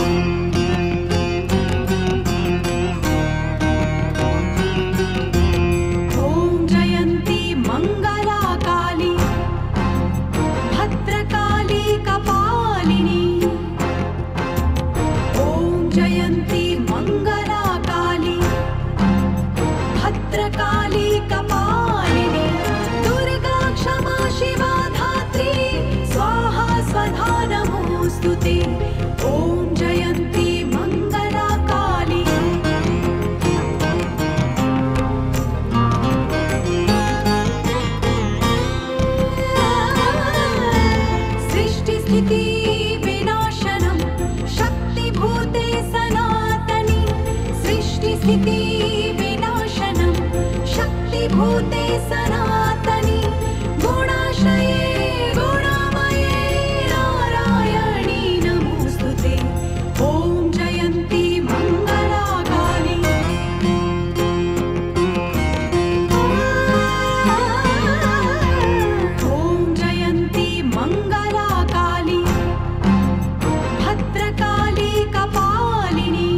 ॐ जयन्ती मङ्गला काली भद्रकाली कपालिनी। ॐ जयन्ती मङ्गला काली सृष्टिस्थिति विनाशनं शक्तिभूते सनातनी गुणाश्रये गुणामये नारायणी नमोस्तुते ॐ जयन्ती मङ्गलाकाली ॐ जयन्ती मङ्गलाकाली भद्रकाली कपालिनी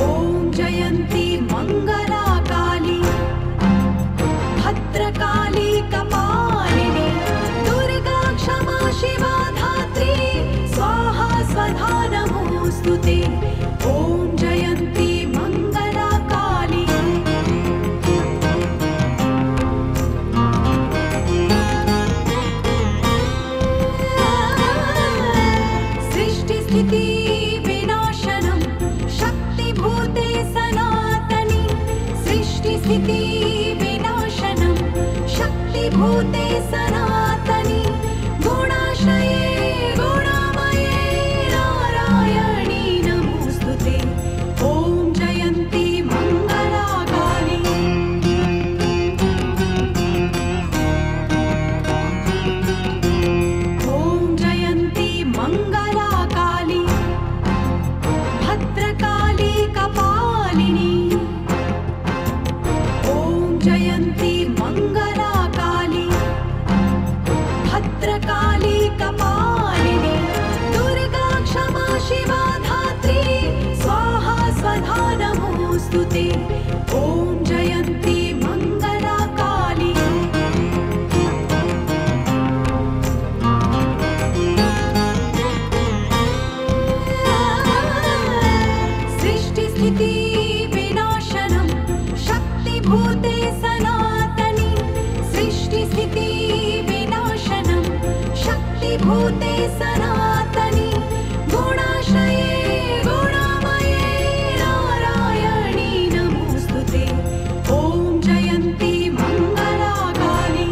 ॐ जयन्ती मङ्गलाकाली भद्रकाली कपालिनी दुर्गा क्षमा शिवा धात्री स्वाहा स्वधा नमोऽस्तुते ॐ जयन्ती मङ्गलाकाली सृष्टिस्थिति विनाशनं शक्तिभूते सनातनी सृष्टिस्थिति विनाशनं शक्तिभूते सनातनी गुणाश्रये गुणामये नारायणी नमोस्तुते ॐ जयन्ती मङ्गलाकाली ॐ जयन्ती मङ्गलाकाली भद्रकाली कपालिनी ॐ जयन्ती मङ्गलाकाली भद्रकाली कपालिनी दुर्गा क्षमा शिवा धात्री स्वाहा स्वधा नमोऽस्तुते ॐ जयन्ती मङ्गलाकाली सृष्टिस्थिति विनाशनं शक्तिभूते सनातनी सृष्टिस्थिति विनाशनं शक्तिभूते सनातनी गुणाश्रये गुणामये नारायणी नमोस्तुते ॐ जयन्ती मङ्गलाकाली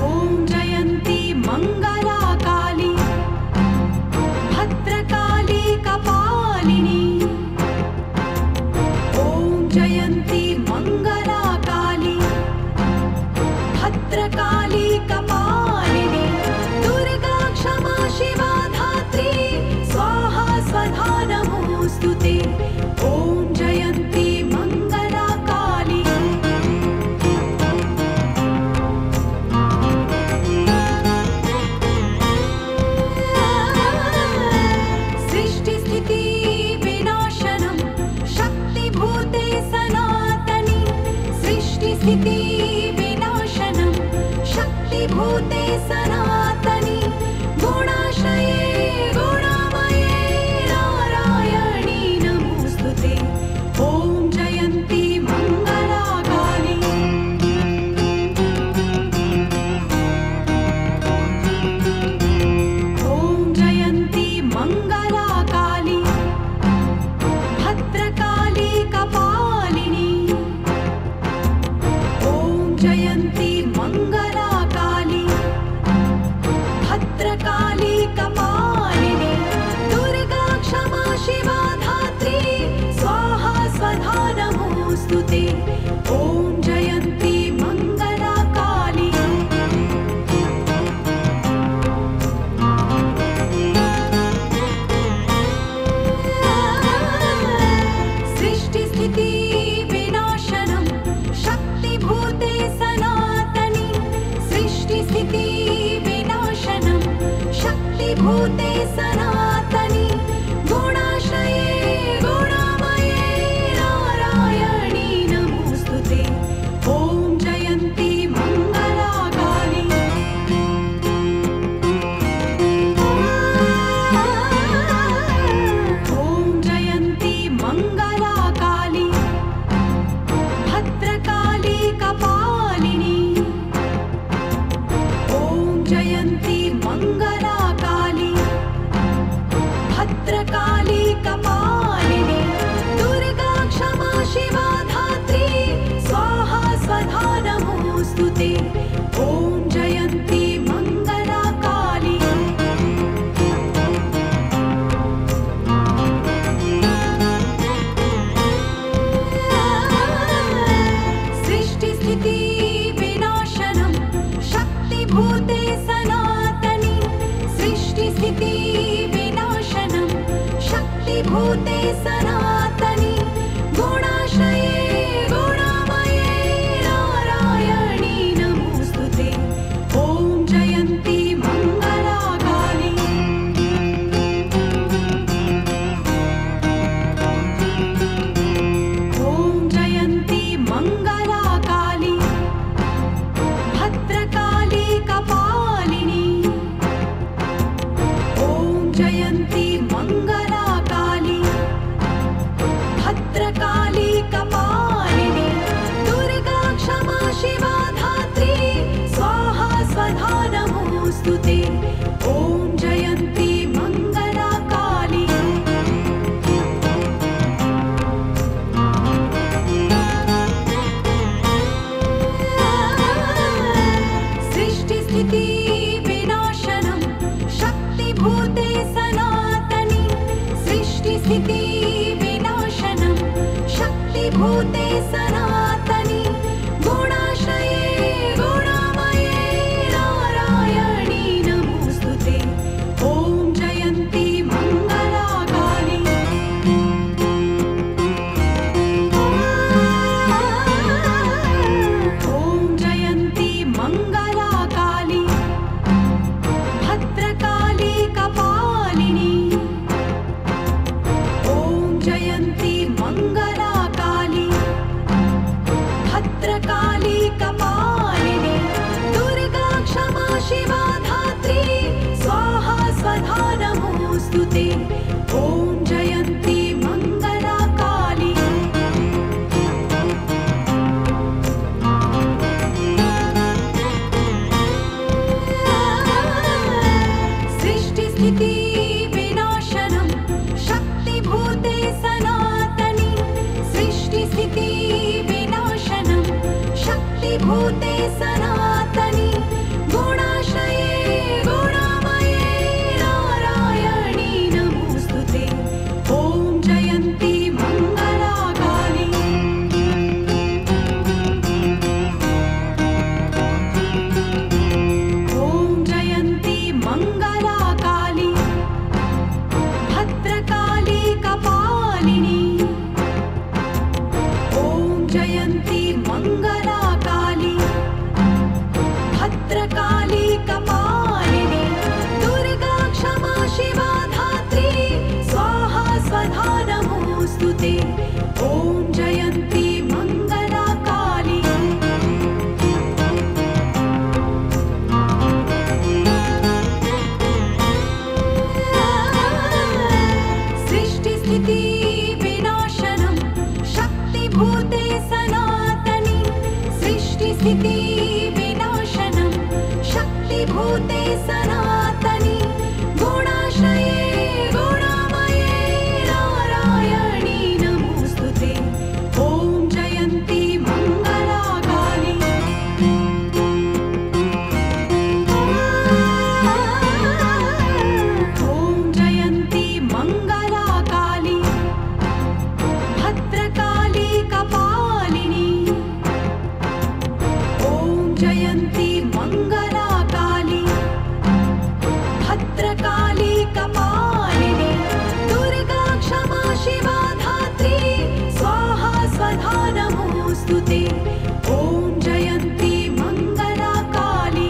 ॐ जयन्ती मङ्गलाकाली भद्रकाली कपालिनी ॐ जयन्ती मङ्गलाकाली भद्रकाली कपालिनी दुर्गा क्षमा शिवा धात्री स्वाहा स्वधा नमोऽस्तुते ॐ जयन्ती मङ्गलाकाली सृष्टिस्थिति विनाशनं शक्तिभूते सनातनी सृष्टिस्थिति विनाशनं शक्तिभूते सनातनी गुणाश्रये गुणामये नारायणी नमोस्तुते ॐ जयन्ती मङ्गलाकाली ॐ जयन्ती मङ्गलाकाली भद्रकाली कपालिनी ॐ जयन्ती मङ्गलाकाली भद्रकाली कपालिनी दुर्गा क्षमा शिवा धात्री स्वाहा स्वधा नमोऽस्तुते ॐ जयन्ती मङ्गलाकाली सृष्टिस्थिति विनाशनं शक्तिभूते सनातनी सृष्टिस्थिति विनाशनं शक्तिभूते सनातनी गुणाश्रये गुणामये नारायणी नमोस्तुते ॐ जयन्ती मङ्गलाकाली ॐ जयन्ती मङ्गलाकाली भद्रकाली कपालिनी ॐ जयन्ती मङ्गलाकाली भद्रकाली कपालिनी दुर्गा क्षमा शिवा धात्री स्वाहा स्वधा नमोऽस्तुते ॐ जयन्ती मङ्गलाकाली सनातनी गुणाश्रये गुणामये नारायणी नमोस्तुते ॐ जयन्ती मङ्गलाकाली ॐ जयन्ती मङ्गलाकाली भद्रकाली कपालिनी ॐ जयन्ती मङ्गलाकाली भद्रकाली कपालिनी दुर्गा क्षमा शिवा धात्री स्वाहा स्वधा नमोऽस्तुते ॐ जयन्ती मङ्गलाकाली सृष्टिस्थिति विनाशनं शक्तिभूते सनातनी सृष्टिस्थिति विनाशनं शक्तिभूते सनातनी गुणाश्रये गुणामये नारायणी नमोस्तुते ॐ जयन्ती मङ्गलाकाली ॐ जयन्ती मङ्गलाकाली भद्रकाली कपालिनी ॐ जयन्ती मङ्गलाकाली भद्रकाली कपालिनी दुर्गा क्षमा शिवा धात्री स्वाहा स्वधा नमोऽस्तुते ॐ जयन्ती मङ्गलाकाली सृष्टिस्थिति विनाशनं शक्तिभूते सनातनी सृष्टिस्थिति विनाशनं शक्तिभूते सनातनी गुणाश्रये गुणामये नारायणी नमोस्तुते ॐ जयन्ती मङ्गलाकाली ॐ जयन्ती मङ्गलाकाली भद्रकाली कपालिनी ॐ जयन्ती मङ्गलाकाली भद्रकाली कपालिनी दुर्गा क्षमा शिवा धात्री स्वाहा स्वधा नमोऽस्तुते ॐ जयन्ती मङ्गलाकाली सृष्टिस्थिति विनाशनं शक्तिभूते सनातनी सृष्टिस्थिति विनाशनं शक्तिभूते सनातनी गुणाश्रये गुणामये नारायणी नमोस्तुते ॐ जयन्ती मङ्गलाकाली ॐ जयन्ती मङ्गलाकाली भद्रकाली कपालिनी ॐ जयन्ती मङ्गलाकाली भद्रकाली कपालिनी दुर्गा क्षमा शिवा धात्री स्वाहा स्वधा नमोऽस्तुते ॐ जयन्ती मङ्गलाकाली। 「 सृष्टि स्थिति विनाशनं शक्तिभूते सनातनी सृष्टि स्थिति विनाशनं शक्तिभूते सनातनी गुणाश्रये गुणामये नारायणी नमोस्तुते ॐ जयन्ती मङ्गलाकाली भद्रकाली कपालिनी ॐ जयन्ती मङ्गलाकाली भद्रकाली कपालिनी दुर्गा क्षमा शिवा धात्री स्वाहा स्वधा नमोऽस्तुते ॐ जयन्ती मङ्गलाकाली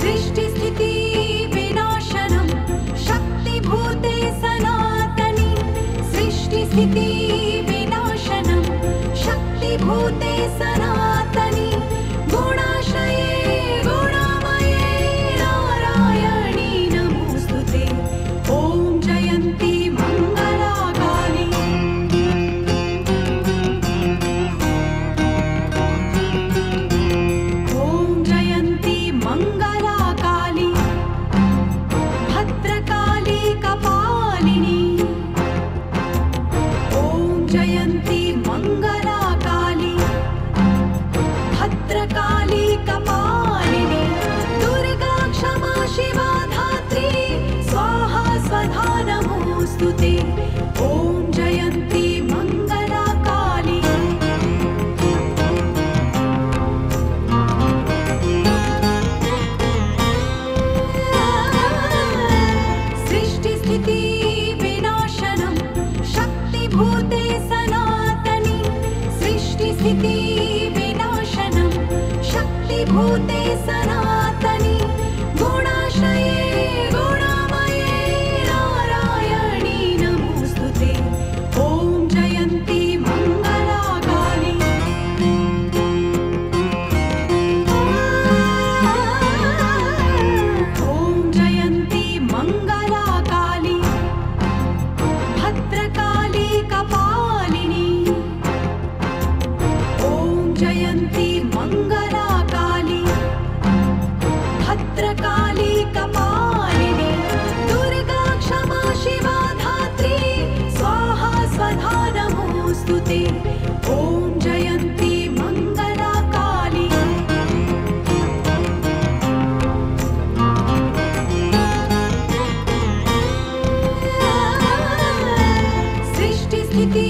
सृष्टिस्थिति विनाशनं शक्तिभूते सनातनी सृष्टिस्थिति विनाशनं शक्तिभूते सनातनी गुणाश्रये गुणामये नारायणी नमोस्तुते ॐ जयन्ती मङ्गलाकाली ॐ जयन्ती मङ्गलाकाली भद्रकाली कपालिनी ॐ जयन्ती मङ्गलाकाली भद्रकाली कपालिनी दुर्गा क्षमा शिवा धात्री स्वाहा स्वधा नमोऽस्तुते ॐ जयन्ती मङ्गलाकाली सृष्टिस्थिति विनाशनं शक्तिभूते सनातनी गुणाश्रये गुणामये नारायणी नमोस्तुते ॐ जयन्ती मंगला काली ॐ जयन्ती मंगला काली भद्रकाली कपालिनी ॐ जयन्ती मंगला काली भद्रकाली कपालिनी दुर्गा क्षमा शिवा धात्री स्वाहा स्वधा नमोस्तुते ॐ जयन्ती मंगला काली सृष्टिस्थिति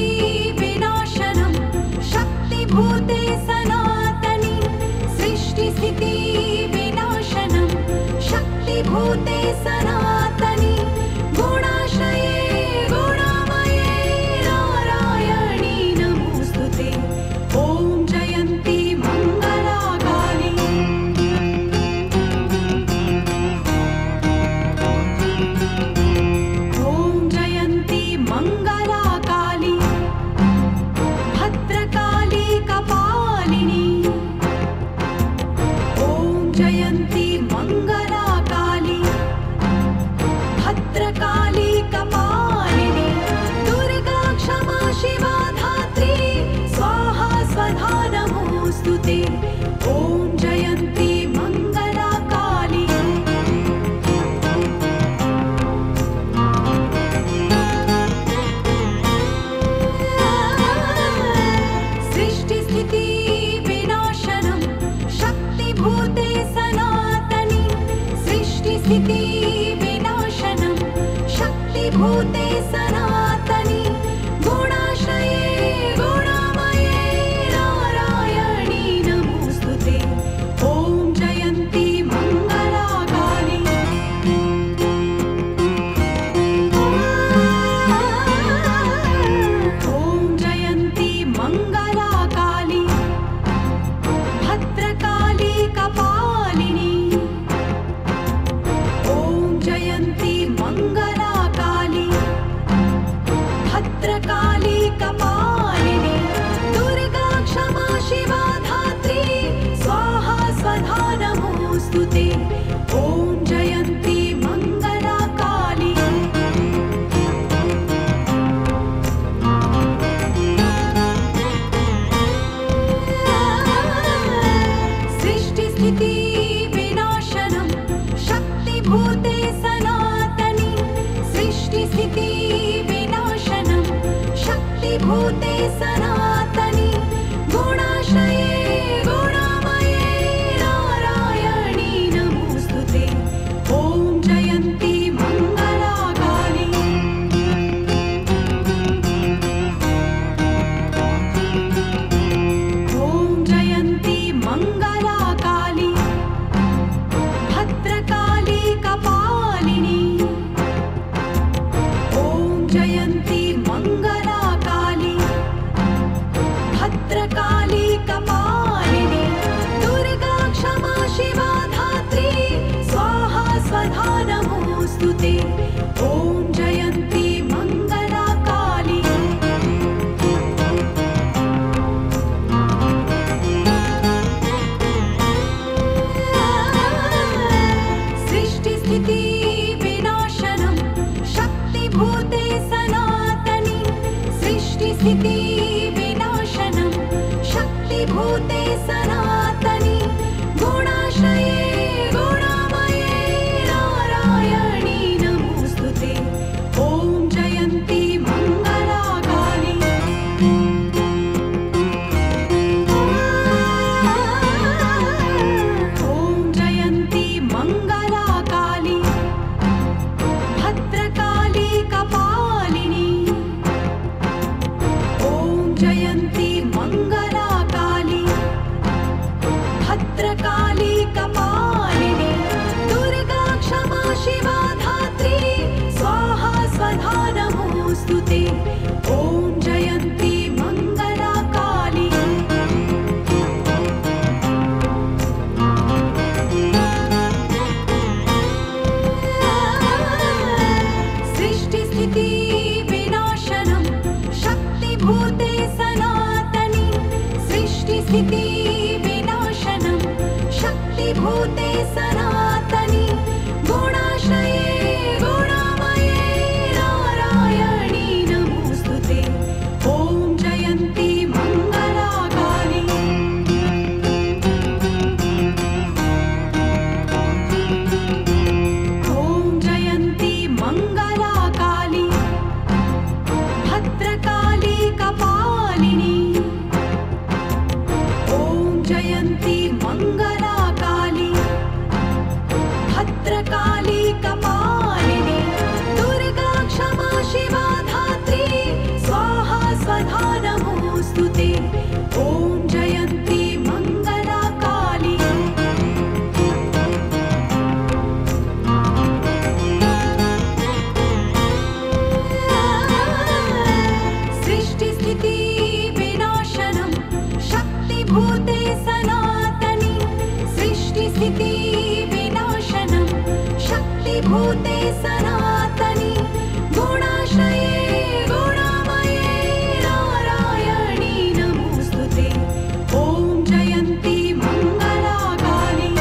विनाशनं शक्तिभूते सनातनी सृष्टिस्थिति विनाशनं शक्तिभूते सनातनी गुणाश्रये गुणामये नारायणी नमोस्तुते ॐ जयन्ती मंगला काली ॐ जयन्ती मंगला काली भद्रकाली कपालिनी ॐ जयन्ती मंगला काली भद्रकाली कपालिनी दुर्गा क्षमा शिवा धात्री स्वाहा स्वधा नमोस्तुते ॐ जयन्ती मंगला काली सृष्टिस्थिति विनाशनं शक्तिभूते सनातनी सृष्टिस्थिति विनाशनं शक्तिभूते सनातनी गुणाश्रये गुणामये नारायणी नमोस्तुते ॐ जयन्ती मंगला काली ॐ जयन्ती मंगला काली भद्रकाली कपालिनी ॐ जयन्ती मंगला काली भद्रकाली कपालिनी दुर्गा क्षमा शिवा धात्री स्वाहा स्वधा नमोस्तुते ॐ जयन्ती मंगला काली सृष्टिस्थिति विनाशनं शक्तिभूते सनातनी सृष्टिस्थिति विनाशनं शक्तिभूते सनातनी गुणाश्रये गुणामये नारायणी नमोस्तुते ॐ जयन्ती मंगला काली ॐ जयन्ती मंगला काली भद्रकाली कपालिनी ॐ जयन्ती मंगला काली भद्रकाली कपालिनी दुर्गा क्षमा शिवा धात्री स्वाहा स्वधा नमोस्तुते ॐ जयन्ती मंगला काली सृष्टिस्थिति विनाशनं शक्तिभूते सनातनी सृष्टिस्थिति विनाशनं शक्तिभूते सनातनी गुणाश्रये गुणामये नारायणी नमोस्तुते ॐ जयन्ती मंगला काली ॐ जयन्ती मंगला काली भद्रकाली कपालिनी ॐ जयन्ती मंगला काली भद्रकाली कपालिनी दुर्गा क्षमा शिवा धात्री स्वाहा स्वधा नमोस्तुते ॐ जयन्ती मंगला काली शक्तिभूते सनातनी सृष्टिस्थिति विनाशनं शक्तिभूते सनातनी गुणाश्रये गुणामये नारायणी नमोस्तुते ॐ जयन्ती मङ्गलाकाली ॐ जयन्ती मङ्गलाकाली भद्रकाली कपालिनी ॐ जयन्ती मङ्गलाकाली भद्रकाली कपालिनी दुर्गा क्षमा शिवा धात्री स्वाहा स्वधा नमोऽस्तुते ॐ जयन्ती मङ्गलाकाली सृष्टिस्थिति विनाशनं शक्तिभूते सनातनी सृष्टिस्थिति विनाशनं शक्तिभूते सनातनी गुणाश्रये गुणामये नारायणी नमोस्तुते ॐ जयन्ती मङ्गलाकाली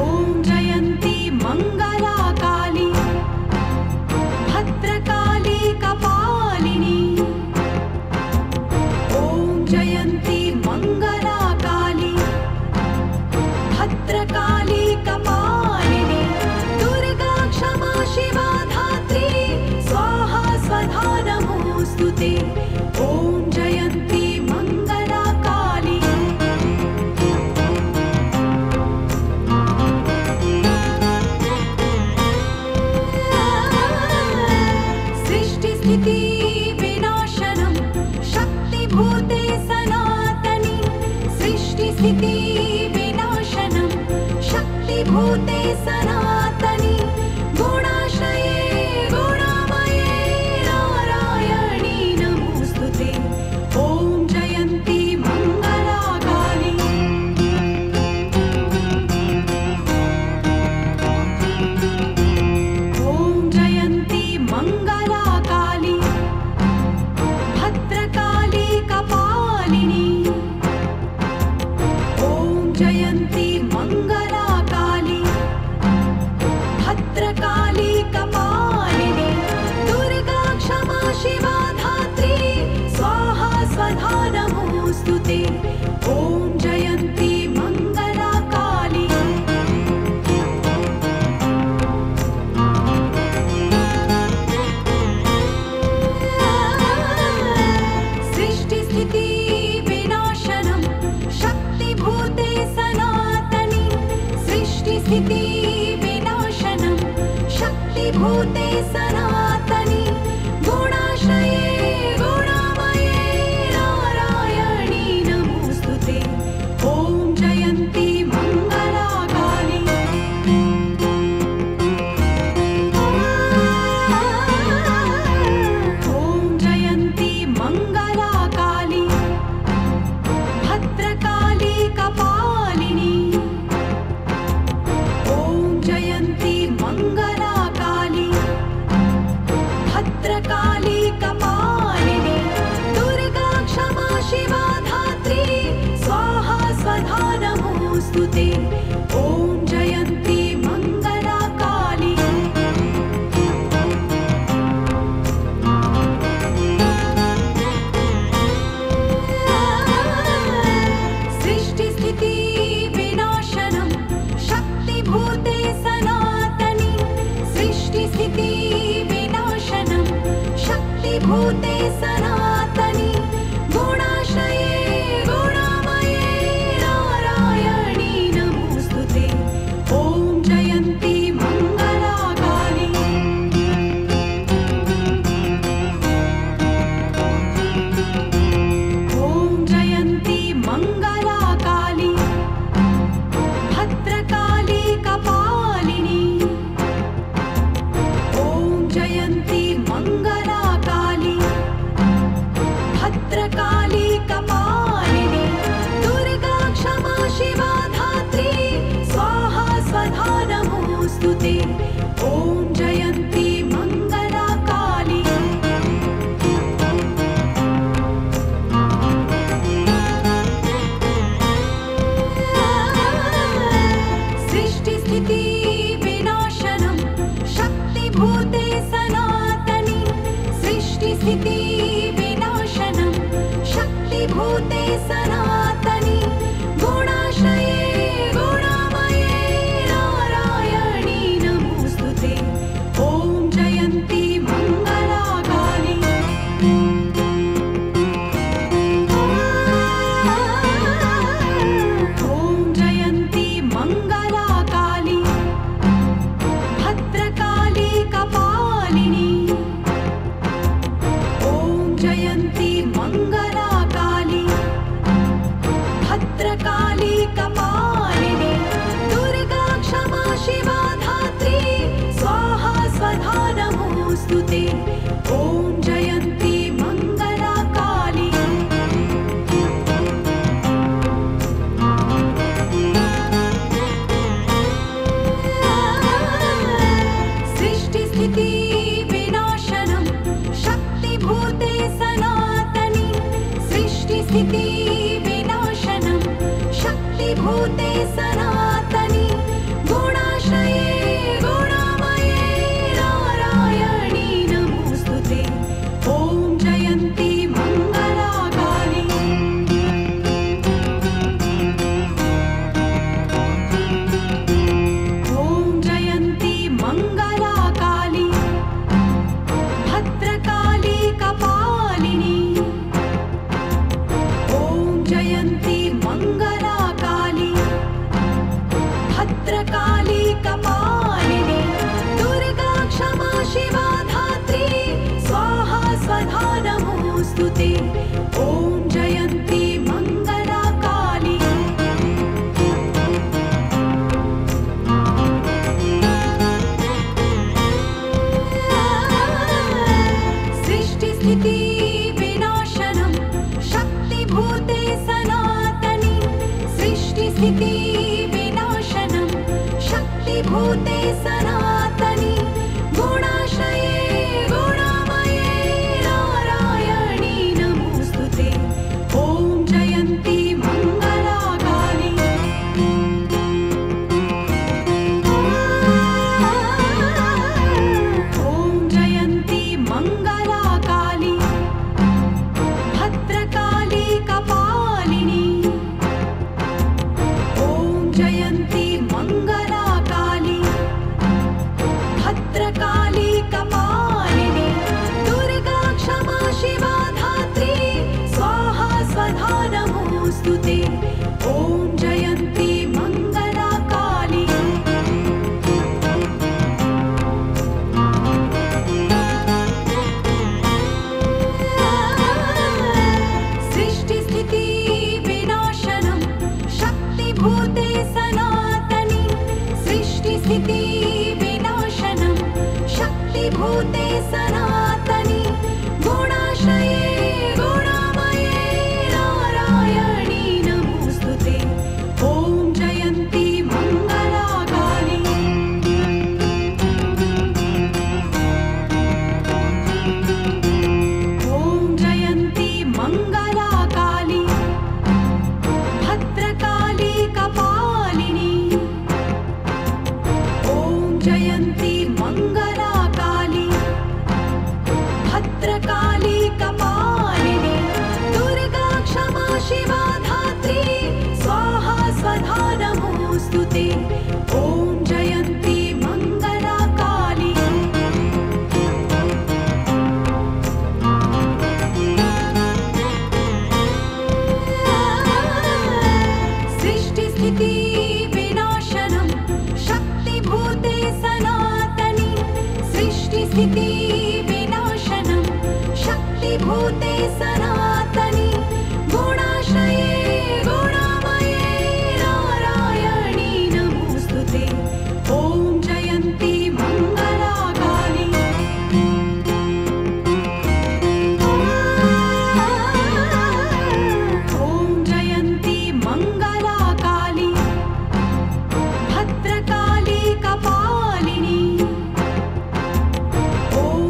ॐ जयन्ती मङ्गलाकाली भद्रकाली कपालिनी ॐ जयन्ती मङ्गलाकाली भद्रकाली कपालिनी दुर्गा क्षमा शिवा धात्री स्वाहा स्वधा नमोऽस्तुते ॐ जयन्ती मङ्गलाकाली सृष्टिस्थिति विनाशनं शक्तिभूते सनातनी सृष्टिस्थिति विनाशनं शक्तिभूते सनातनी गुणाश्रये गुणामये नारायणी नमोस्तुते ॐ जयन्ती मङ्गलाकाली ॐ जयन्ती मङ्गलाकाली भद्रकाली कपालिनी ॐ जयन्ती मङ्गलाकाली भद्रकाली कपालिनी दुर्गा क्षमा शिवा धात्री स्वाहा स्वधा नमोऽस्तुते ॐ जयन्ती मङ्गलाकाली सृष्टिस्थिति विनाशनं शक्तिभूते सनातनी सृष्टिस्थिति विनाशनं शक्तिभूते सनातनी गुणाश्रये गुणामये नारायणी नमोस्तुते ॐ जयन्ती मङ्गलाकाली ॐ जयन्ती मङ्गलाकाली भद्रकाली कपालिनी ॐ जयन्ती मङ्गलाकाली भद्रकाली कपालिनी दुर्गा क्षमा शिवा धात्री स्वाहा स्वधा नमोऽस्तुते ॐ जयन्ती मङ्गलाकाली सृष्टिस्थिति विनाशनं शक्तिभूते सनातनी सृष्टिस्थिति विनाशनं शक्तिभूते सनातनी गुणाश्रये गुणामये नारायणी नमोस्तुते ॐ जयन्ती मङ्गलाकाली ॐ जयन्ती मङ्गलाकाली भद्रकाली कपालिनी ॐ जयन्ती मङ्गलाकाली शक्तिभूते सनातनी सृष्टिस्थिति विनाशनं शक्तिभूते सनातनी गुणाश्रये गुणामये नारायणी नमोस्तुते ॐ जयन्ती मङ्गलाकाली ॐ जयन्ती मङ्गलाकाली भद्रकाली कपालिनी ॐ जयन्ती मङ्गलाकाली भद्रकाली कपालिनी दुर्गा क्षमा शिवा धात्री स्वाहा स्वधा नमोऽस्तुते ॐ जयन्ती मङ्गलाकाली सृष्टिस्थिति विनाशनं शक्तिभूते सनातनी सृष्टिस्थिति विनाशनं शक्तिभूते सनातनी गुणाश्रये गुणामये नारायणी नमोस्तुते ॐ जयन्ती मङ्गलाकाली ॐ जयन्ती मङ्गलाकाली भद्रकाली कपालिनी ॐ जयन्ती मङ्गलाकाली भद्रकाली कपालिनी दुर्गा क्षमा शिवा धात्री स्वाहा स्वधा नमोऽस्तुते ॐ जयन्ती मङ्गलाकाली सृष्टिस्थिति विनाशनं शक्तिभूते सनातनी सृष्टिस्थिति विनाशनं शक्तिभूते सनातनी गुणाश्रये गुणामये नारायणी नमोस्तुते ॐ जयन्ती मङ्गलाकाली ॐ जयन्ती मङ्गलाकाली भद्रकाली कपालिनी ॐ जयन्ती मङ्गलाकाली भद्रकाली कपालिनी दुर्गा क्षमा शिवा धात्री स्वाहा स्वधा नमोऽस्तुते ॐ जयन्ती मङ्गलाकाली सृष्टिस्थिति विनाशनं शक्तिभूते सनातनी सृष्टिस्थिति विनाशनं शक्तिभूते सनातनी गुणाश्रये गुणामये नारायणी नमोस्तुते ॐ जयन्ती मङ्गलाकाली ॐ जयन्ती मङ्गलाकाली भद्रकाली कपालिनी ॐ जयन्ती मङ्गलाकाली भद्रकाली कपालिनी दुर्गा क्षमा शिवा धात्री स्वाहा स्वधा नमोऽस्तुते ॐ जयन्ती मङ्गलाकाली सृष्टिस्थिति विनाशनं शक्तिभूते सनातनी सृष्टिस्थिति विनाशनं शक्तिभूते सनातनी गुणाश्रये गुणामये नारायणी नमोस्तुते ॐ जयन्ती मङ्गलाकाली ॐ जयन्ती मङ्गलाकाली भद्रकाली कपालिनी ॐ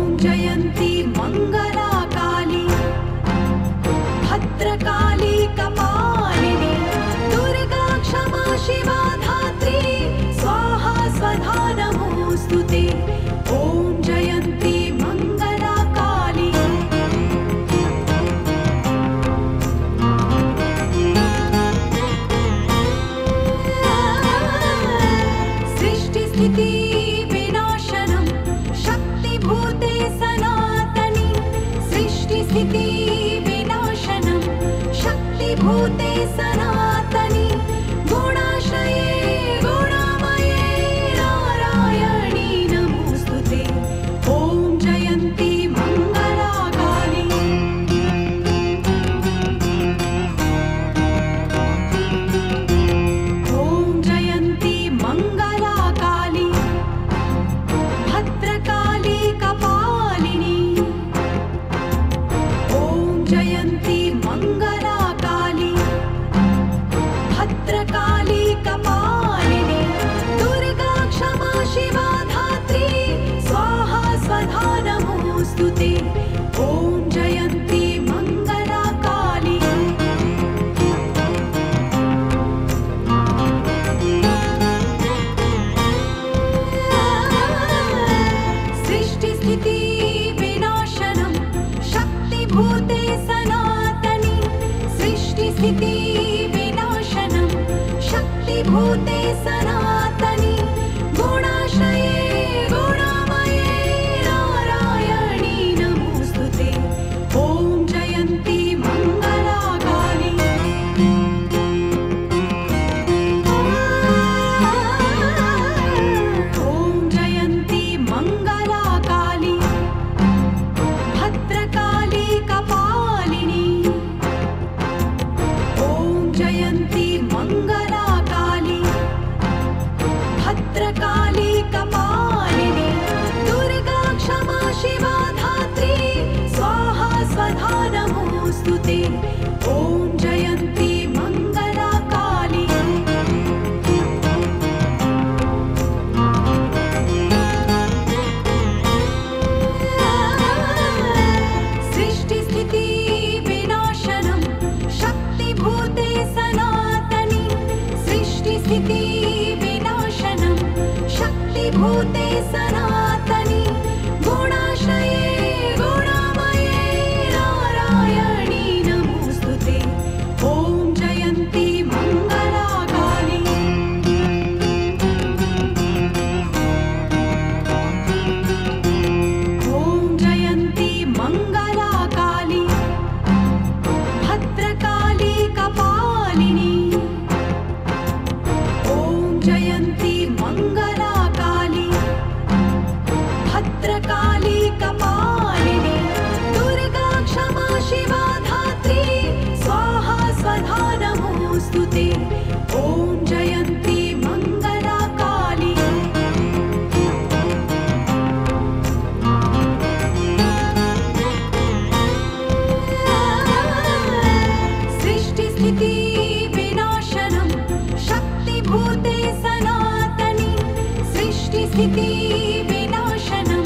भद्रकाली कपालिनी दुर्गा क्षमा शिवा धात्री स्वाहा स्वधा नमोऽस्तु ते। ॐ जयन्ती मङ्गला काली सृष्टिस्थिति विनाशनं शक्तिभूते सनातनी सृष्टिस्थिति विनाशनं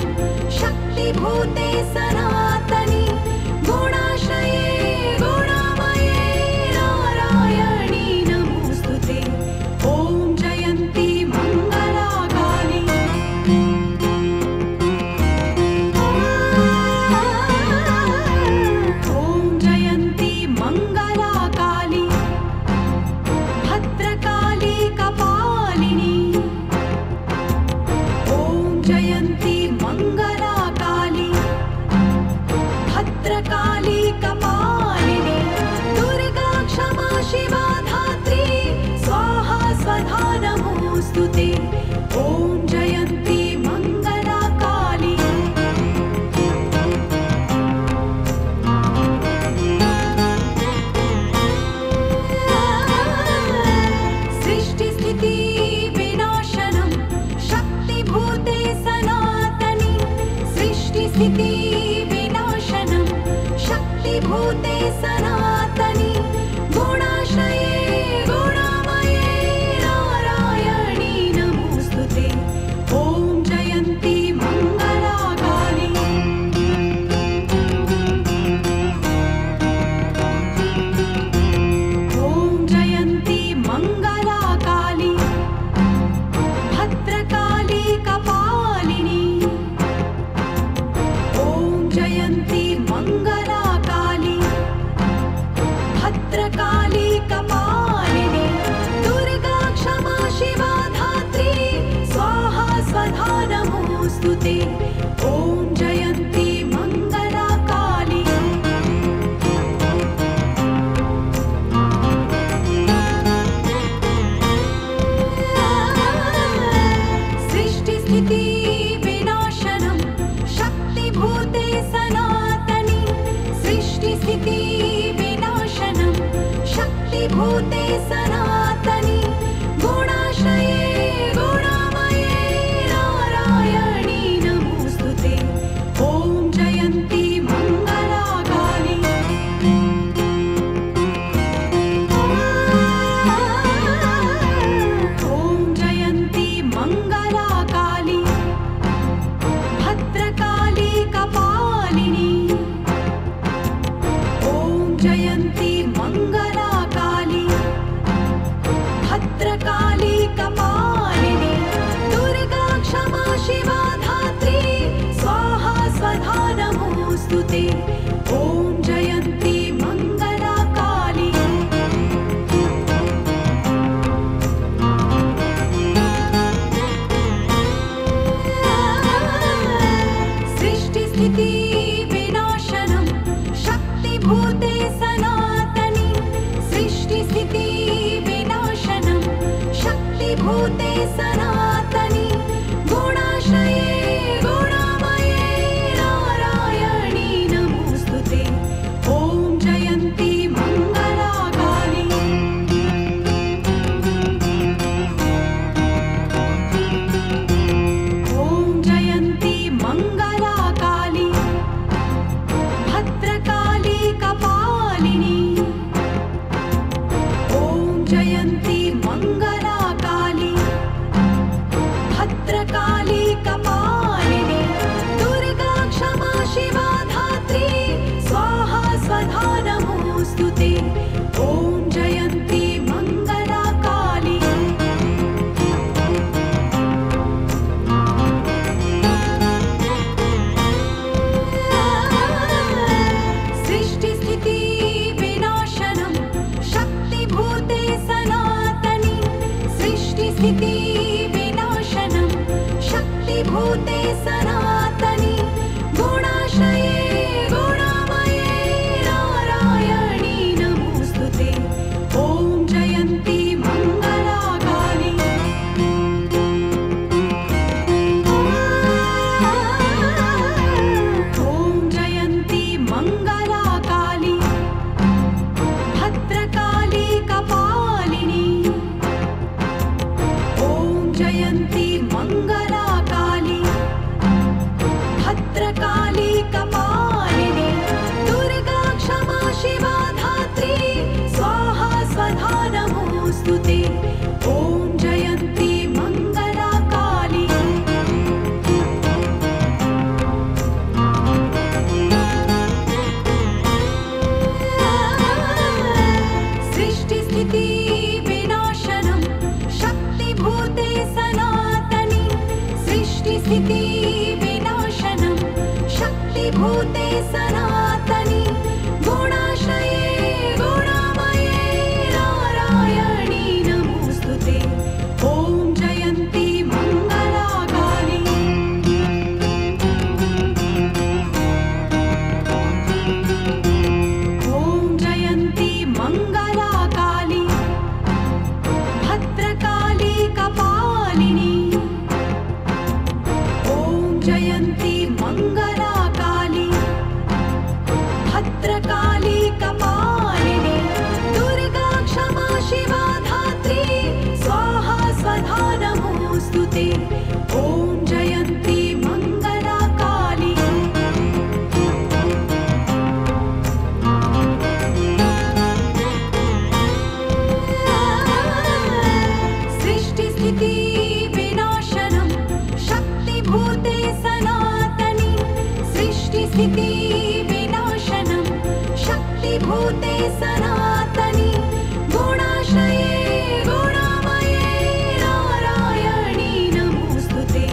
शक्तिभूते सनातनी गुणाश्रये गुणामये नारायणी नमोऽस्तु ते। ॐ जयन्ती मङ्गला काली ॐ जयन्ती मङ्गला काली भद्रकाली कपालिनी ॐ जयन्ती मङ्गला काली भद्रकाली कपालिनी दुर्गा क्षमा शिवा धात्री स्वाहा स्वधा नमोऽस्तु ते। ॐ जयन्ती मङ्गला काली सृष्टिस्थिति विनाशनं शक्तिभूते सनातनी सृष्टिस्थिति विनाशनं शक्तिभूते सनातनी गुणाश्रये गुणामये नारायणी नमोऽस्तु ते। ॐ जयन्ती मङ्गला काली ॐ जयन्ती मङ्गला काली भद्रकाली कपालिनी ॐ जयन्ती मङ्गला काली भद्रकाली कपालिनी दुर्गा क्षमा शिवा धात्री स्वाहा स्वधा नमोऽस्तु ते। ॐ जयन्ती मङ्गला काली सृष्टिस्थिति विनाशनं शक्तिभूते सनातनी सृष्टिस्थिति विनाशनं शक्तिभूते सनातनी गुणाश्रये गुणामये नारायणी नमोऽस्तु ते। ॐ जयन्ती मङ्गला काली ॐ जयन्ती मङ्गला काली भद्रकाली कपालिनी ॐ जयन्ती मङ्गला काली भद्रकाली कपालिनी दुर्गा क्षमा शिवा धात्री स्वाहा स्वधा नमोऽस्तु ते। ॐ जयन्ती मङ्गला काली सृष्टिस्थिति विनाशनं शक्तिभूते सनातनी सृष्टिस्थिति विनाशनं शक्तिभूते सनातनी गुणाश्रये गुणामये नारायणी नमोऽस्तु ते। ॐ जयन्ती मङ्गला काली ॐ जयन्ती मङ्गला काली सृष्टिस्थिति विनाशनं शक्तिभूते सनातनी गुणाश्रये गुणामये नारायणी नमोस्तुते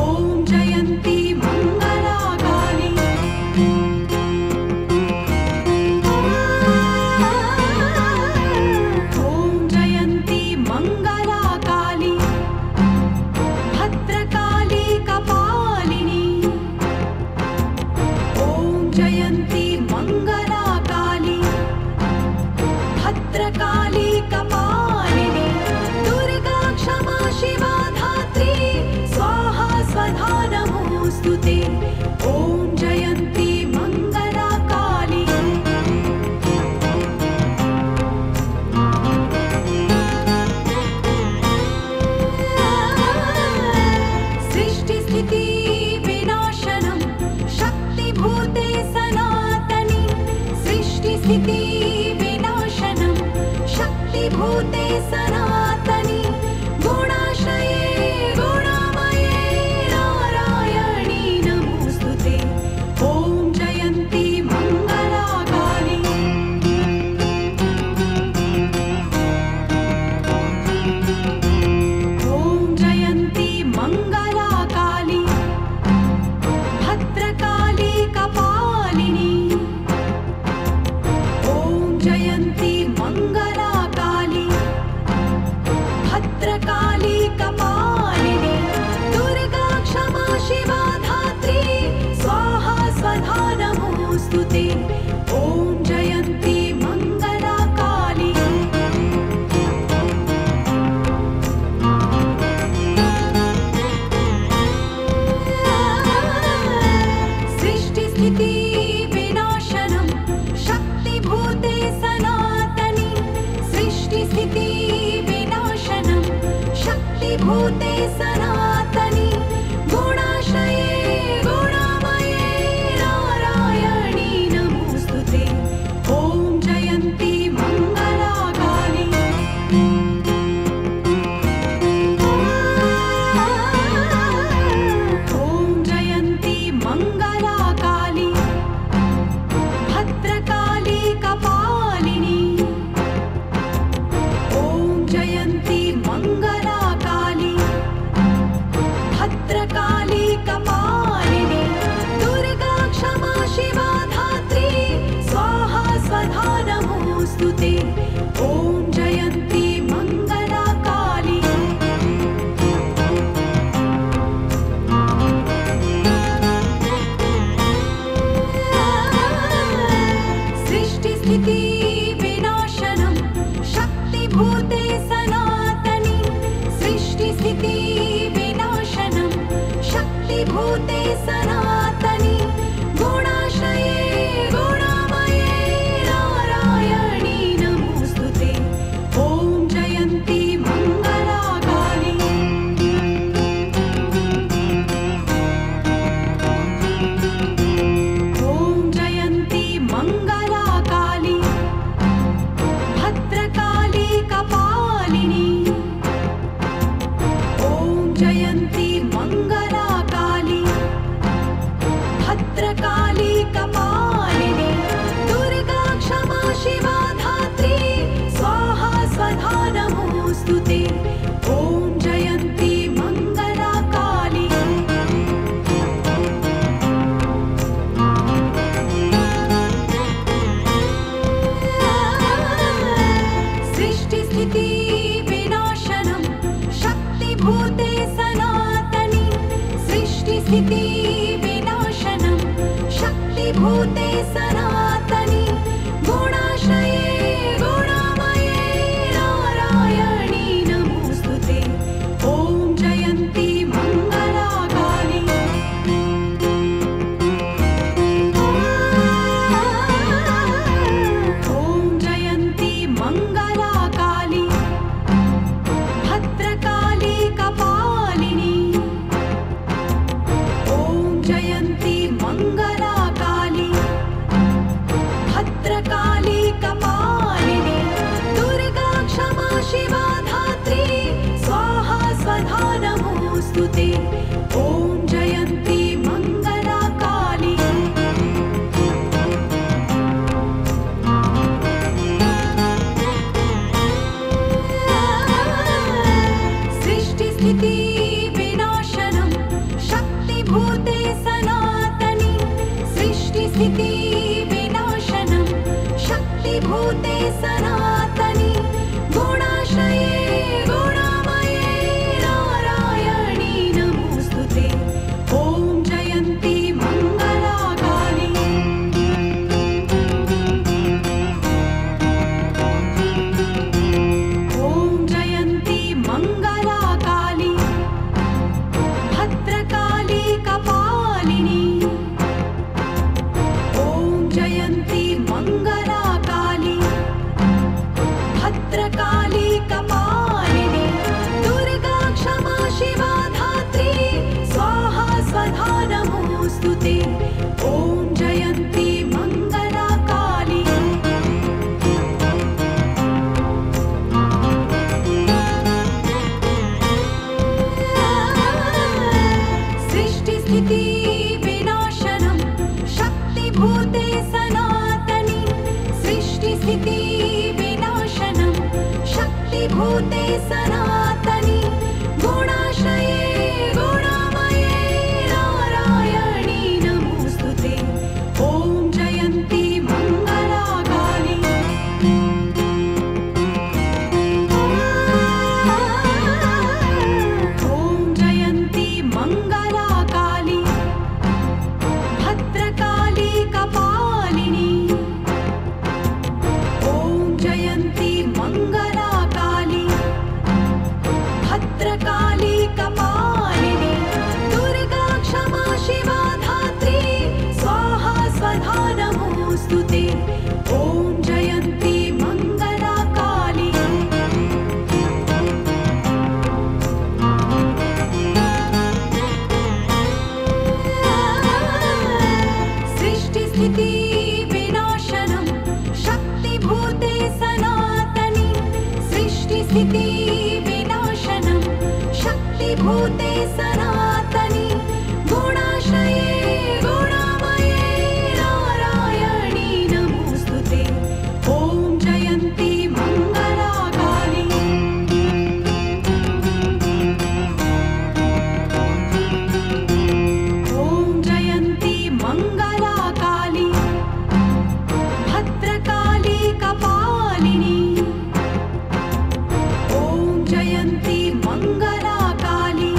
ॐ जयन्ती मङ्गलाकाली ॐ जयन्ती मङ्गलाकाली भद्रकाली कपालिनी ॐ जयन्ती मङ्गलाकाली भद्रकाली कपालिनी दुर्गा क्षमा शिवा धात्री स्वाहा स्वधा नमोऽस्तु ते ॐ जयन्ती मङ्गलाकाली सृष्टिस्थिति विनाशनं शक्तिभूते सनातनी सृष्टिस्थिति विनाशनं शक्तिभूते सनातनी गुणाश्रये गुणामये नारायणी नमोऽस्तु ते ॐ जयन्ती मङ्गलाकाली ॐ जयन्ती मङ्गलाकाली भद्रकाली कपालिनी ॐ जयन्ती मङ्गलाकाली भद्रकाली कपालिनी दुर्गा क्षमा शिवा धात्री स्वाहा स्वधा नमोऽस्तु ते ॐ जयन्ती मङ्गलाकाली सृष्टिस्थिति विनाशनं शक्तिभूते सनातनी सृष्टिस्थिति विनाशनं शक्तिभूते सनातनी गुणाश्रये गुणामये नारायणी नमोऽस्तु ते ॐ जयन्ती मङ्गलाकाली ॐ जयन्ती मङ्गलाकाली भद्रकाली कपालिनी ॐ जयन्ती मङ्गलाकाली भद्रकाली कपालिनी दुर्गा क्षमा शिवा धात्री स्वाहा स्वधा नमोऽस्तु ते ॐ जयन्ती मङ्गलाकाली सृष्टिस्थिति विनाशनं शक्तिभूते सनातनी सृष्टिस्थिति विनाशनं शक्तिभूते सनातनी गुणाश्रये गुणामये नारायणी नमोऽस्तु ते ॐ जयन्ती मङ्गलाकाली ॐ जयन्ती मङ्गलाकाली भद्रकाली कपालिनी ॐ जयन्ती मङ्गलाकाली भद्रकाली कपालिनी दुर्गा क्षमा शिवा धात्री स्वाहा स्वधा नमोऽस्तु ते ॐ जयन्ती मङ्गलाकाली सृष्टिस्थिति विनाशनं शक्तिभूते सनातनी सृष्टिस्थिति विनाशनं शक्तिभूते सनातनी गुणाश्रये गुणामये नारायणी नमोऽस्तु ते ॐ जयन्ती मङ्गलाकाली ॐ जयन्ती मङ्गलाकाली भद्रकाली कपालिनी ॐ जयन्ती मङ्गलाकाली सनातनी गुणाश्रये गुणामये नारायणी नमोस्तुते ॐ जयन्ती मंगला काली ॐ जयन्ती मंगला काली भद्रकाली कपालिनी ॐ जयन्ती मंगला काली भद्रकाली कपालिनी दुर्गा क्षमा शिवा धात्री स्वाहा स्वधा नमोस्तुते ॐ जयन्ती मंगला काली सृष्टिस्थिति विनाशनं शक्तिभूते सनातनी सृष्टिस्थिति विनाशनं शक्तिभूते सनातनी गुणाश्रये गुणामये नारायणी नमोस्तुते ॐ जयन्ती मंगला काली ॐ जयन्ती मंगला काली भद्रकाली कपालिनी ॐ जयन्ती मंगला काली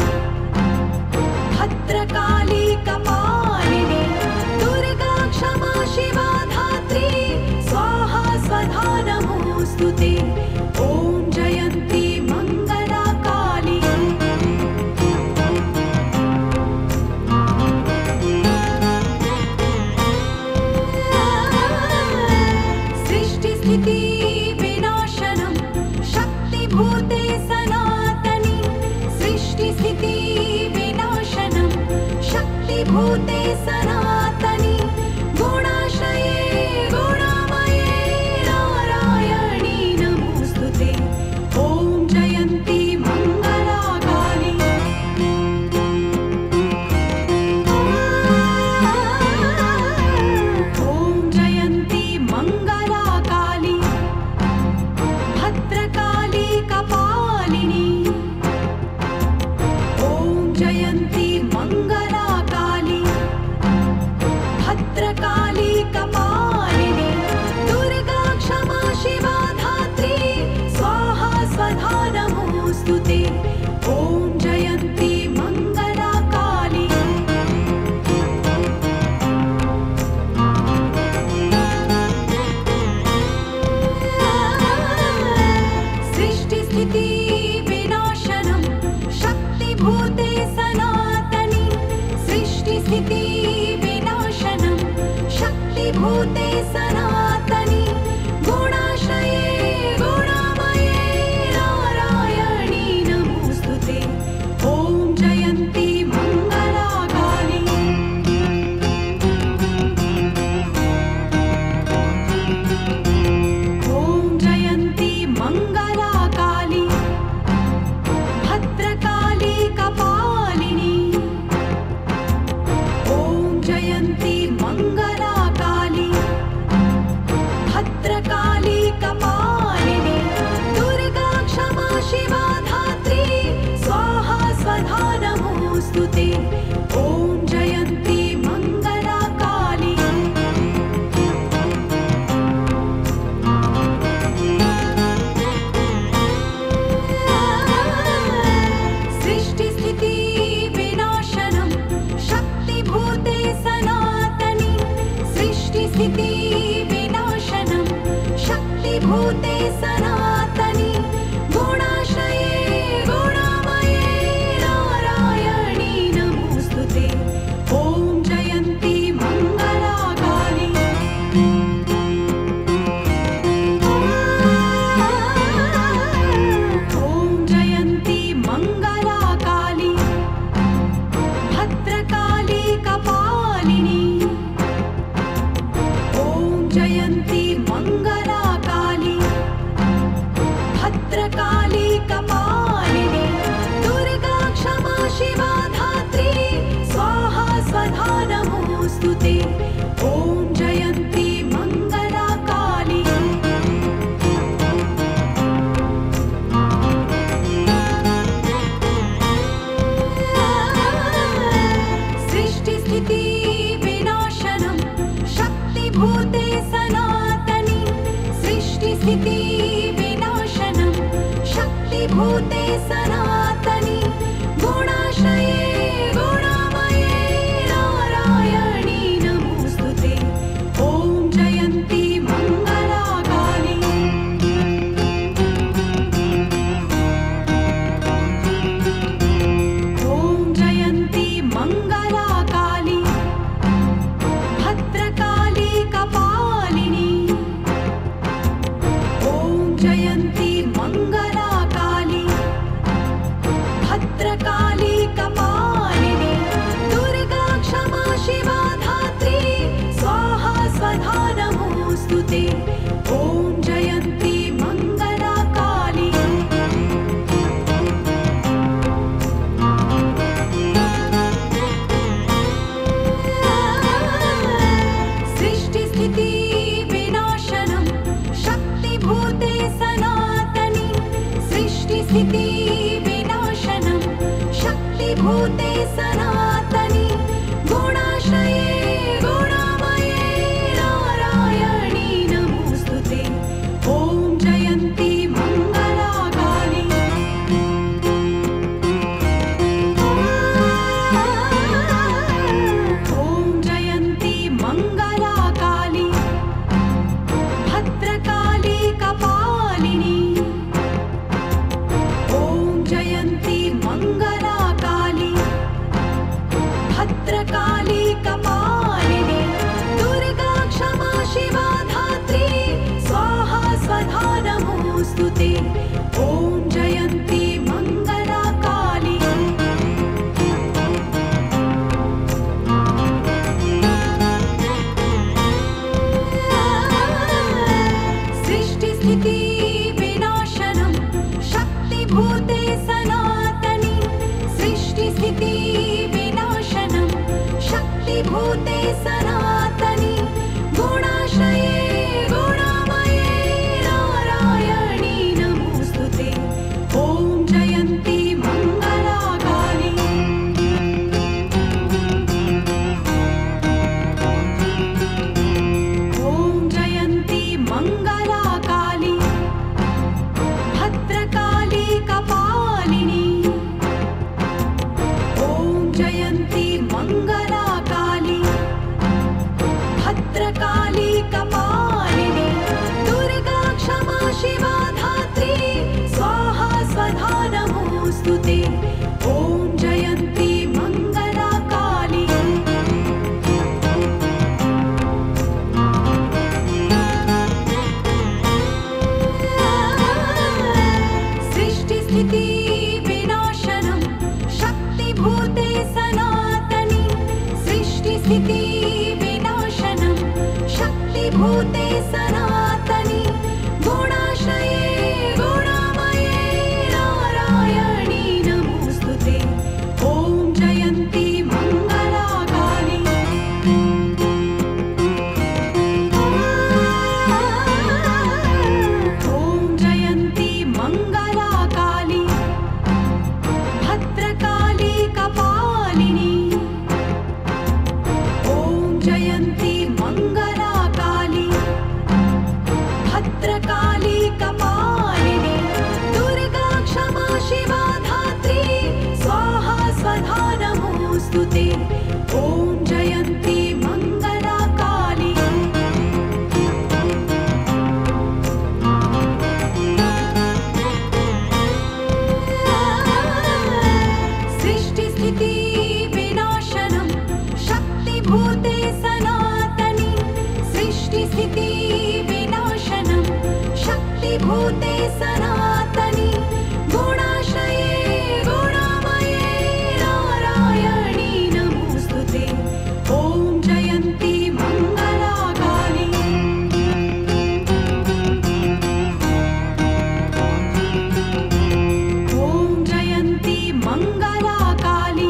भद्रकाली कपालिनी दुर्गा क्षमा शिवा धात्री स्वाहा स्वधा नमोस्तुते ॐ जयन्ती मंगला काली सृष्टिस्थिति विनाशनं शक्तिभूते सनातनी सृष्टिस्थिति विनाशनं शक्तिभूते सनातनी गुणाश्रये गुणामये नारायणी नमोस्तुते ॐ जयन्ती मंगला काली ॐ जयन्ती मंगला काली भद्रकाली कपालिनी ॐ जयन्ती मंगला काली भद्रकाली कपालिनी दुर्गा क्षमा शिवा धात्री स्वाहा स्वधा नमोस्तुते ॐ जयन्ती मंगला काली सृष्टिस्थिति विनाशनं शक्तिभूते सनातनी सृष्टिस्थिति विनाशनं शक्तिभूते सनातनी गुणाश्रये गुणामये नारायणी नमोस्तुते ॐ जयन्ती मंगला काली ॐ जयन्ती मंगला काली भद्रकाली कपालिनी ॐ जयन्ती मंगला काली भद्रकाली कपालिनी दुर्गा क्षमा शिवा धात्री स्वाहा स्वधा नमोस्तुते ॐ जयन्ती मंगला काली सृष्टिस्थिति विनाशनं शक्तिभूते सनातनी सृष्टिस्थिति विनाशनं शक्तिभूते सनातनी गुणाश्रये गुणामये नारायणी नमोस्तुते ॐ जयन्ती मंगला काली ॐ जयन्ती मंगला काली भद्रकाली कपालिनी ॐ जयन्ती मंगला काली भद्रकाली कपालिनी दुर्गा क्षमा शिवा धात्री स्वाहा स्वधा नमोस्तुते ॐ जयन्ती मंगला काली सनातनी गुणाश्रये गुणामये नारायणी नमोस्तुते ॐ जयन्ती मंगला काली ॐ जयन्ती मंगला काली भद्रकाली कपालिनी ॐ जयन्ती मंगला काली भद्रकाली कपालिनी दुर्गा क्षमा शिवा धात्री स्वाहा स्वधा नमोस्तुते ॐ जयन्ती मंगला काली सृष्टिस्थिति विनाशनं शक्तिभूते सनातनी सृष्टिस्थिति विनाशनं शक्तिभूते सनातनी गुणाश्रये गुणामये नारायणी नमोस्तुते ॐ जयन्ती मंगला काली ॐ जयन्ती मंगला काली भद्रकाली कपालिनी ॐ जयन्ती मंगला काली भद्रकाली कपालिनी दुर्गा क्षमा शिवा धात्री स्वाहा स्वधा नमोस्तुते ॐ जयन्ती मंगला काली सृष्टिस्थिति विनाशनं शक्तिभूते सनातनी सृष्टिस्थिति विनाशनं शक्तिभूते सनातनी गुणाश्रये गुणामये नारायणी नमोस्तुते ॐ जयन्ती मंगला काली ॐ जयन्ती मंगला काली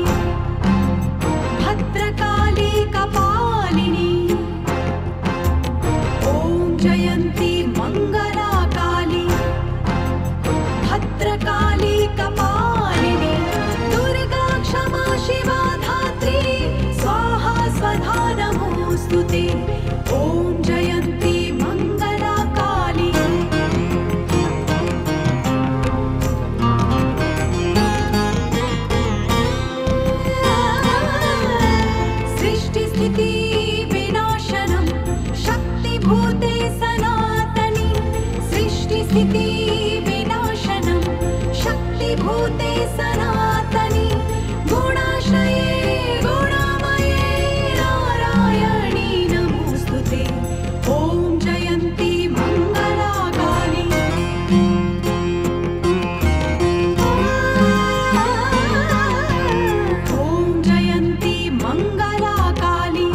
भद्रकाली कपालिनी ॐ जयन्ती मंगला काली भद्रकाली कपालिनी दुर्गा क्षमा शिवा धात्री स्वाहा स्वधा नमोस्तुते ॐ जयन्ती मंगला काली सृष्टिस्थिति विनाशनं शक्तिभूते सनातनी सृष्टिस्थिति विनाशनं शक्तिभूते सनातनी गुणाश्रये गुणामये नारायणी नमोस्तुते ॐ जयन्ती मंगला काली ॐ जयन्ती मंगला काली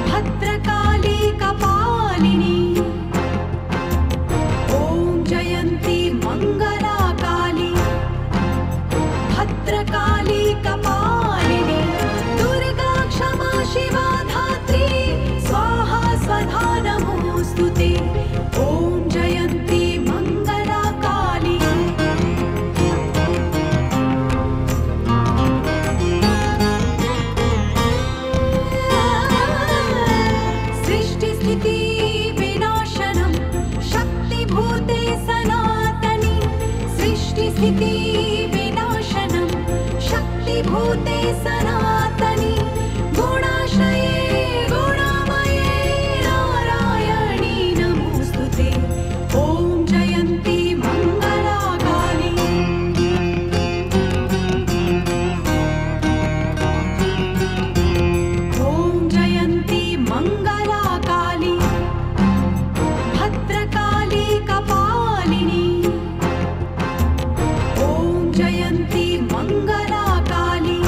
भद्रकाली कपालिनी ॐ जयन्ती मंगला काली भद्रकाली कपालिनी दुर्गा क्षमा शिवा धात्री स्वाहा स्वधा नमोस्तुते ॐ जयन्ती मंगला काली सृष्टिस्थिति विनाशनं शक्तिभूते सनातनी सृष्टिस्थिति विनाशनं शक्तिभूते सनातनी गुणाश्रये गुणामये नारायणी नमोस्तुते ॐ जयन्ती मंगला काली ॐ जयन्ती मंगला काली भद्रकाली कपालिनी ॐ जयन्ती मंगला काली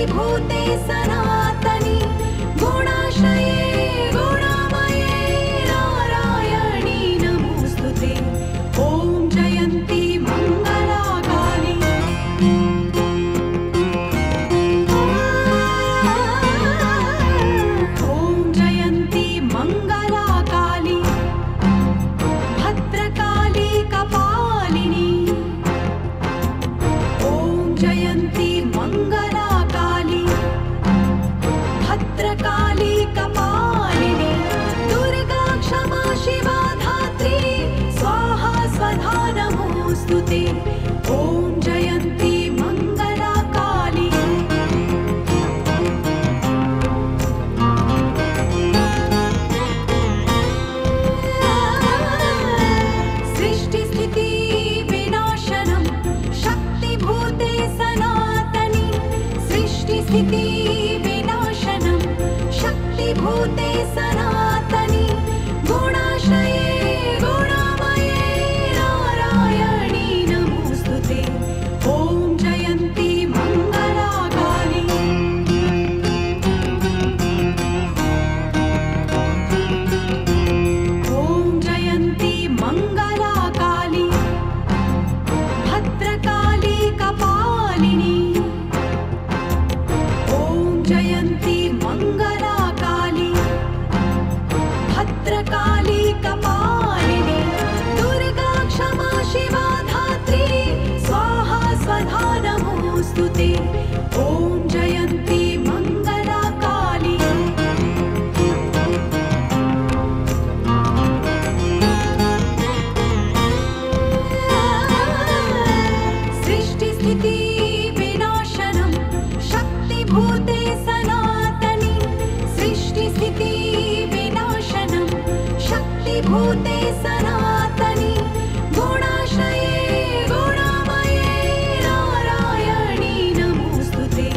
शक्तिभूते सनातनी गुणाश्रये गुणामये नारायणी नमोस्तुते ॐ जयन्ती मङ्गलाकाली ॐ जयन्ती मङ्गलाकाली भद्रकाली कपालिनी ॐ जयन्ती मङ्गलाकाली भद्रकाली कपालिनी दुर्गा क्षमा शिवा धात्री स्वाहा स्वधा नमोस्तुते ॐ जयन्ती मङ्गलाकाली सृष्टिस्थिति विनाशनं शक्तिभूते सनातनी सृष्टिस्थिति विनाशनं शक्तिभूते सनातनी गुणाश्रये गुणामये नारायणी नमोस्तुते ॐ जयन्ती मङ्गलाकाली ॐ जयन्ती मङ्गलाकाली भद्रकाली कपालिनी ॐ जयन्ती मङ्गलाकाली भद्रकाली कपालिनी दुर्गा क्षमा शिवा धात्री स्वाहा स्वधा नमोस्तुते ॐ जयन्ती मङ्गलाकाली सृष्टिस्थिति विनाशनं शक्तिभूते सनातनी सृष्टिस्थिति विनाशनं शक्तिभूते सनातनी गुणाश्रये गुणामये नारायणी नमोस्तुते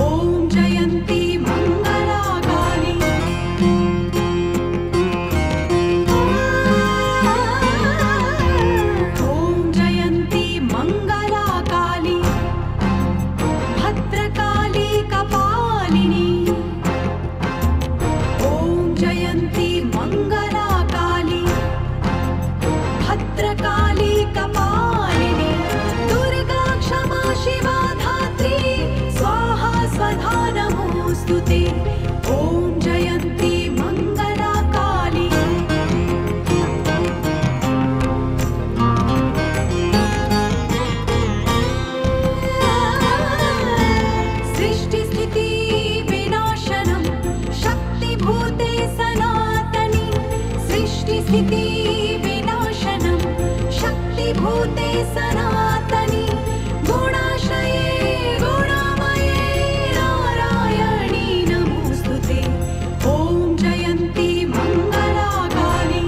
ॐ जयन्ती मङ्गलाकाली ॐ जयन्ती मङ्गलाकाली भद्रकाली कपालिनी ॐ जयन्ती मङ्गलाकाली भद्रकाली कपालिनी दुर्गा क्षमा शिवा धात्री स्वाहा स्वधा नमोस्तुते ॐ जयन्ती मङ्गलाकाली सृष्टिस्थिति विनाशनं शक्तिभूते सनातनी सृष्टिस्थिति विनाशनं शक्तिभूते सनातनी गुणाश्रये गुणामये नारायणी नमोस्तुते ॐ जयन्ती मङ्गलाकाली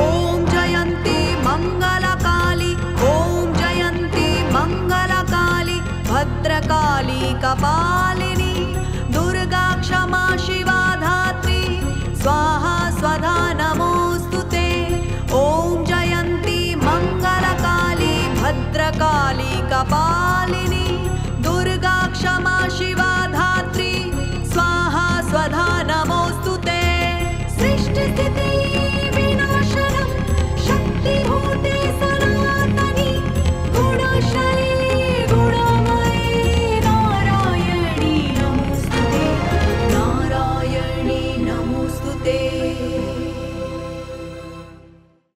ॐ जयन्ती मङ्गलकाली ॐ जयन्ती मङ्गलकाली भद्रकाली कपालिनी दुर्गा क्षमा शिवा धात्री स्वाहा स्वधा नमोस्तुते ॐ जयन्ती मङ्गलकाली भद्रकाली कपालिनी